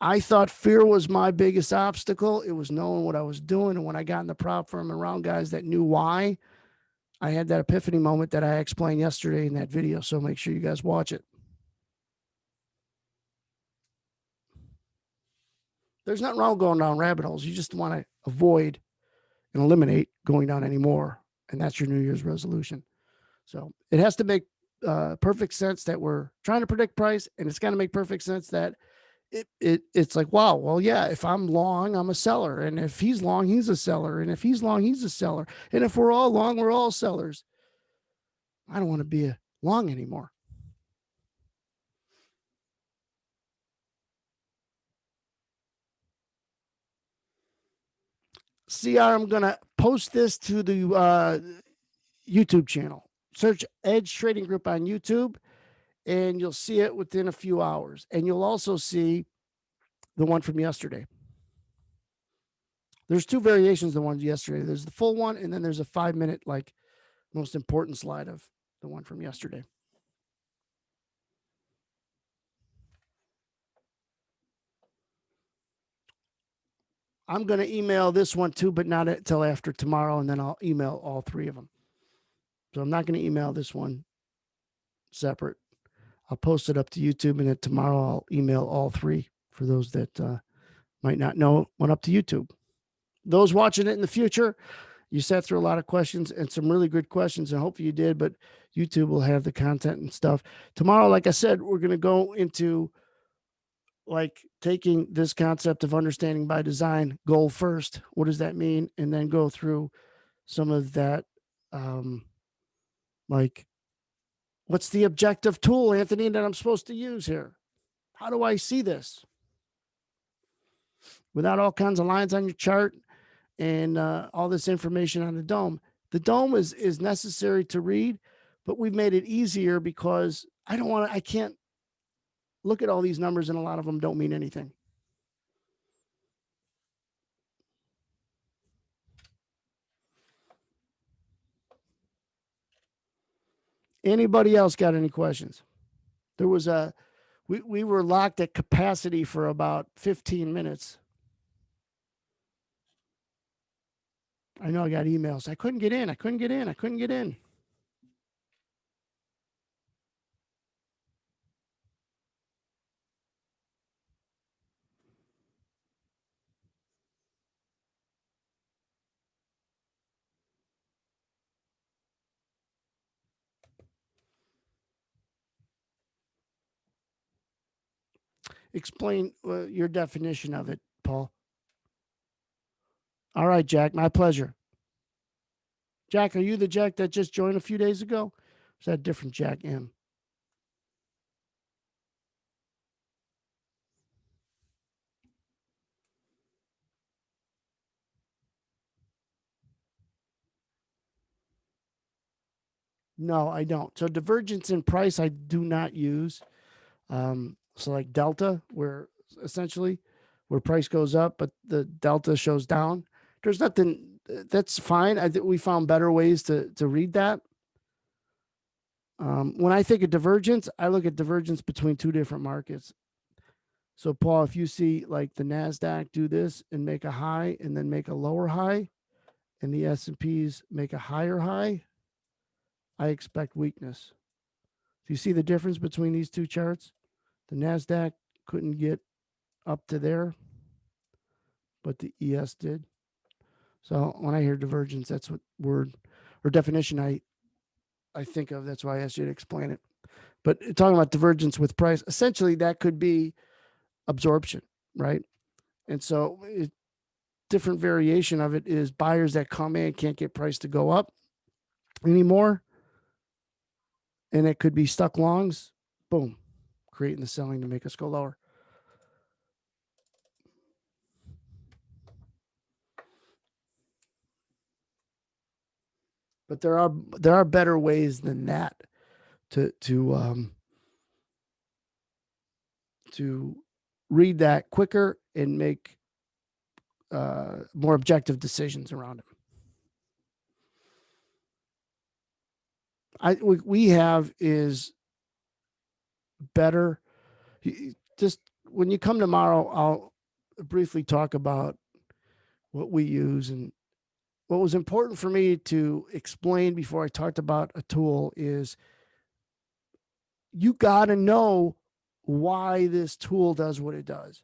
I thought fear was my biggest obstacle. It was knowing what I was doing. And when I got in the prop firm around guys that knew why, I had that epiphany moment that I explained yesterday in that video. So make sure you guys watch it. There's nothing wrong with going down rabbit holes. You just want to avoid and eliminate going down anymore. And that's your New Year's resolution. So it has to make perfect sense that we're trying to predict price. And it's got to make perfect sense that it's like, wow, well, yeah, if I'm long, I'm a seller. And if he's long, he's a seller. And if he's long, he's a seller. And if we're all long, we're all sellers. I don't want to be a long anymore. CR, I'm going to post this to the YouTube channel. Search Edge Trading Group on YouTube, and you'll see it within a few hours. And you'll also see the one from yesterday. There's two variations of the ones yesterday. There's the full one, and then there's a 5-minute, like, most important slide of the one from yesterday. I'm going to email this one too, but not until after tomorrow, and then I'll email all three of them. So I'm not going to email this one separate. I'll post it up to YouTube, and then tomorrow I'll email all three for those that might not know went up to YouTube. Those watching it in the future, you sat through a lot of questions and some really good questions, and hopefully you did, but YouTube will have the content and stuff. Tomorrow, like I said, we're going to go into like taking this concept of understanding by design goal first. What does that mean? And then go through some of that, like, what's the objective tool, Anthony, that I'm supposed to use here? How do I see this? Without all kinds of lines on your chart and all this information on the dome. The dome is necessary to read, but we've made it easier because I can't look at all these numbers, and a lot of them don't mean anything. Anybody else got any questions? There was we were locked at capacity for about 15 minutes. I know I got emails. I couldn't get in. Explain your definition of it, Paul. All right, Jack, my pleasure. Jack, are you the Jack that just joined a few days ago? Is that a different Jack M? No, I don't. So divergence in price, I do not use. So like delta, where essentially where price goes up, but the delta shows down. There's nothing. That's fine. I think we found better ways to read that. When I think of divergence, I look at divergence between two different markets. So Paul, if you see like the NASDAQ do this and make a high and then make a lower high, and the S&Ps make a higher high, I expect weakness. Do you see the difference between these two charts? The NASDAQ couldn't get up to there, but the ES did. So when I hear divergence, that's what word or definition I think of. That's why I asked you to explain it. But talking about divergence with price, essentially that could be absorption, right? And so different variation of it is buyers that come in can't get price to go up anymore. And it could be stuck longs, boom, creating the selling to make us go lower. But there are better ways than that to read that quicker and make more objective decisions around it. We have is better. Just when you come tomorrow, I'll briefly talk about what we use. And what was important for me to explain before I talked about a tool is you got to know why this tool does what it does.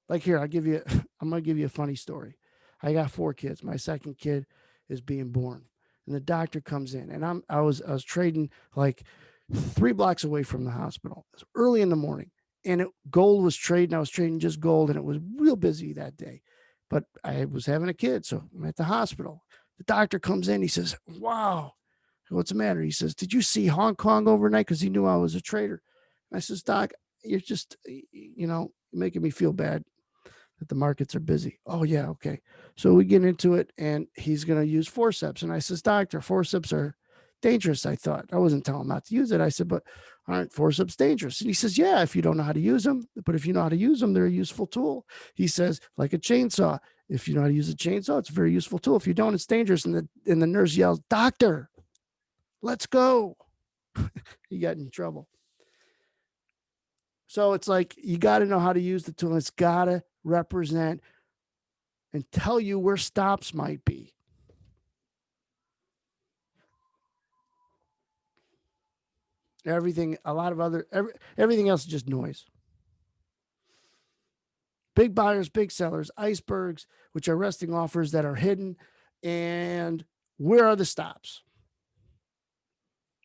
Like here, I'm going to give you a funny story. I got 4 kids. My second kid is being born, and the doctor comes in, and I was trading like 3 blocks away from the hospital. It was early in the morning, and gold was trading. I was trading just gold, and it was real busy that day. But I was having a kid, so I'm at the hospital. The doctor comes in. He says, "Wow, what's the matter?" He says, "Did you see Hong Kong overnight?" Because he knew I was a trader. And I says, "Doc, you're just, making me feel bad that the markets are busy." "Oh yeah, okay." So we get into it, and he's going to use forceps. And I says, "Doctor, forceps are dangerous, I thought. I wasn't telling him not to use it. I said, but aren't forceps dangerous? And he says, yeah, if you don't know how to use them, but if you know how to use them, they're a useful tool. He says, like a chainsaw. If you know how to use a chainsaw, it's a very useful tool. If you don't, it's dangerous. And the nurse yells, doctor, let's go. He got in trouble. So it's like, you got to know how to use the tool. It's got to represent and tell you where stops might be. Everything, a lot of other, everything else is just noise. Big buyers, big sellers, icebergs, which are resting offers that are hidden. And where are the stops?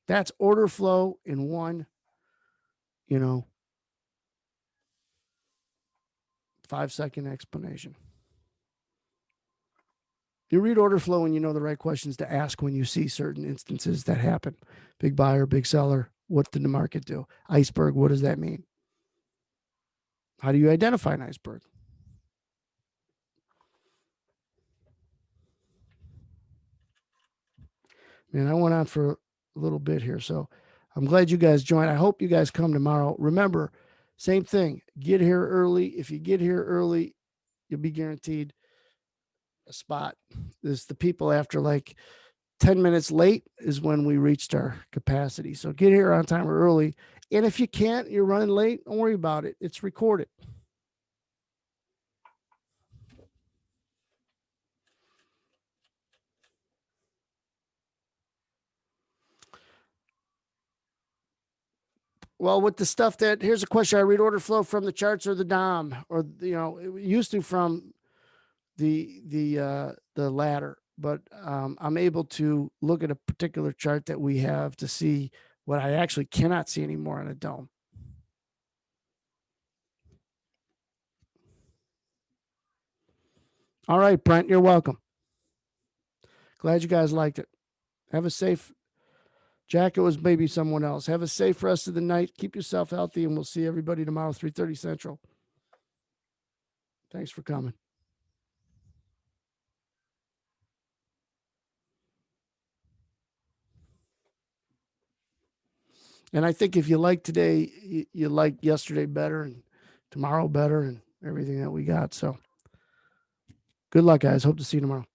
That's order flow in one, 5-second explanation. You read order flow and you know the right questions to ask when you see certain instances that happen. Big buyer, big seller. What did the market do? Iceberg, what does that mean? How do you identify an iceberg? Man, I went on for a little bit here, so I'm glad you guys joined. I hope you guys come tomorrow. Remember, same thing. Get here early. If you get here early, you'll be guaranteed a spot. There's the people after like 10 minutes late is when we reached our capacity. So get here on time or early. And if you can't, you're running late, don't worry about it. It's recorded. Well, with the stuff that, here's a question. I read order flow from the charts or the DOM, or, it used to from the ladder, but I'm able to look at a particular chart that we have to see what I actually cannot see anymore on a dome. All right, Brent, you're welcome. Glad you guys liked it. Have a safe, Jack, it was maybe someone else. Have a safe rest of the night. Keep yourself healthy, and we'll see everybody tomorrow, 3:30 Central. Thanks for coming. And I think if you like today, you like yesterday better and tomorrow better and everything that we got. So good luck, guys. Hope to see you tomorrow.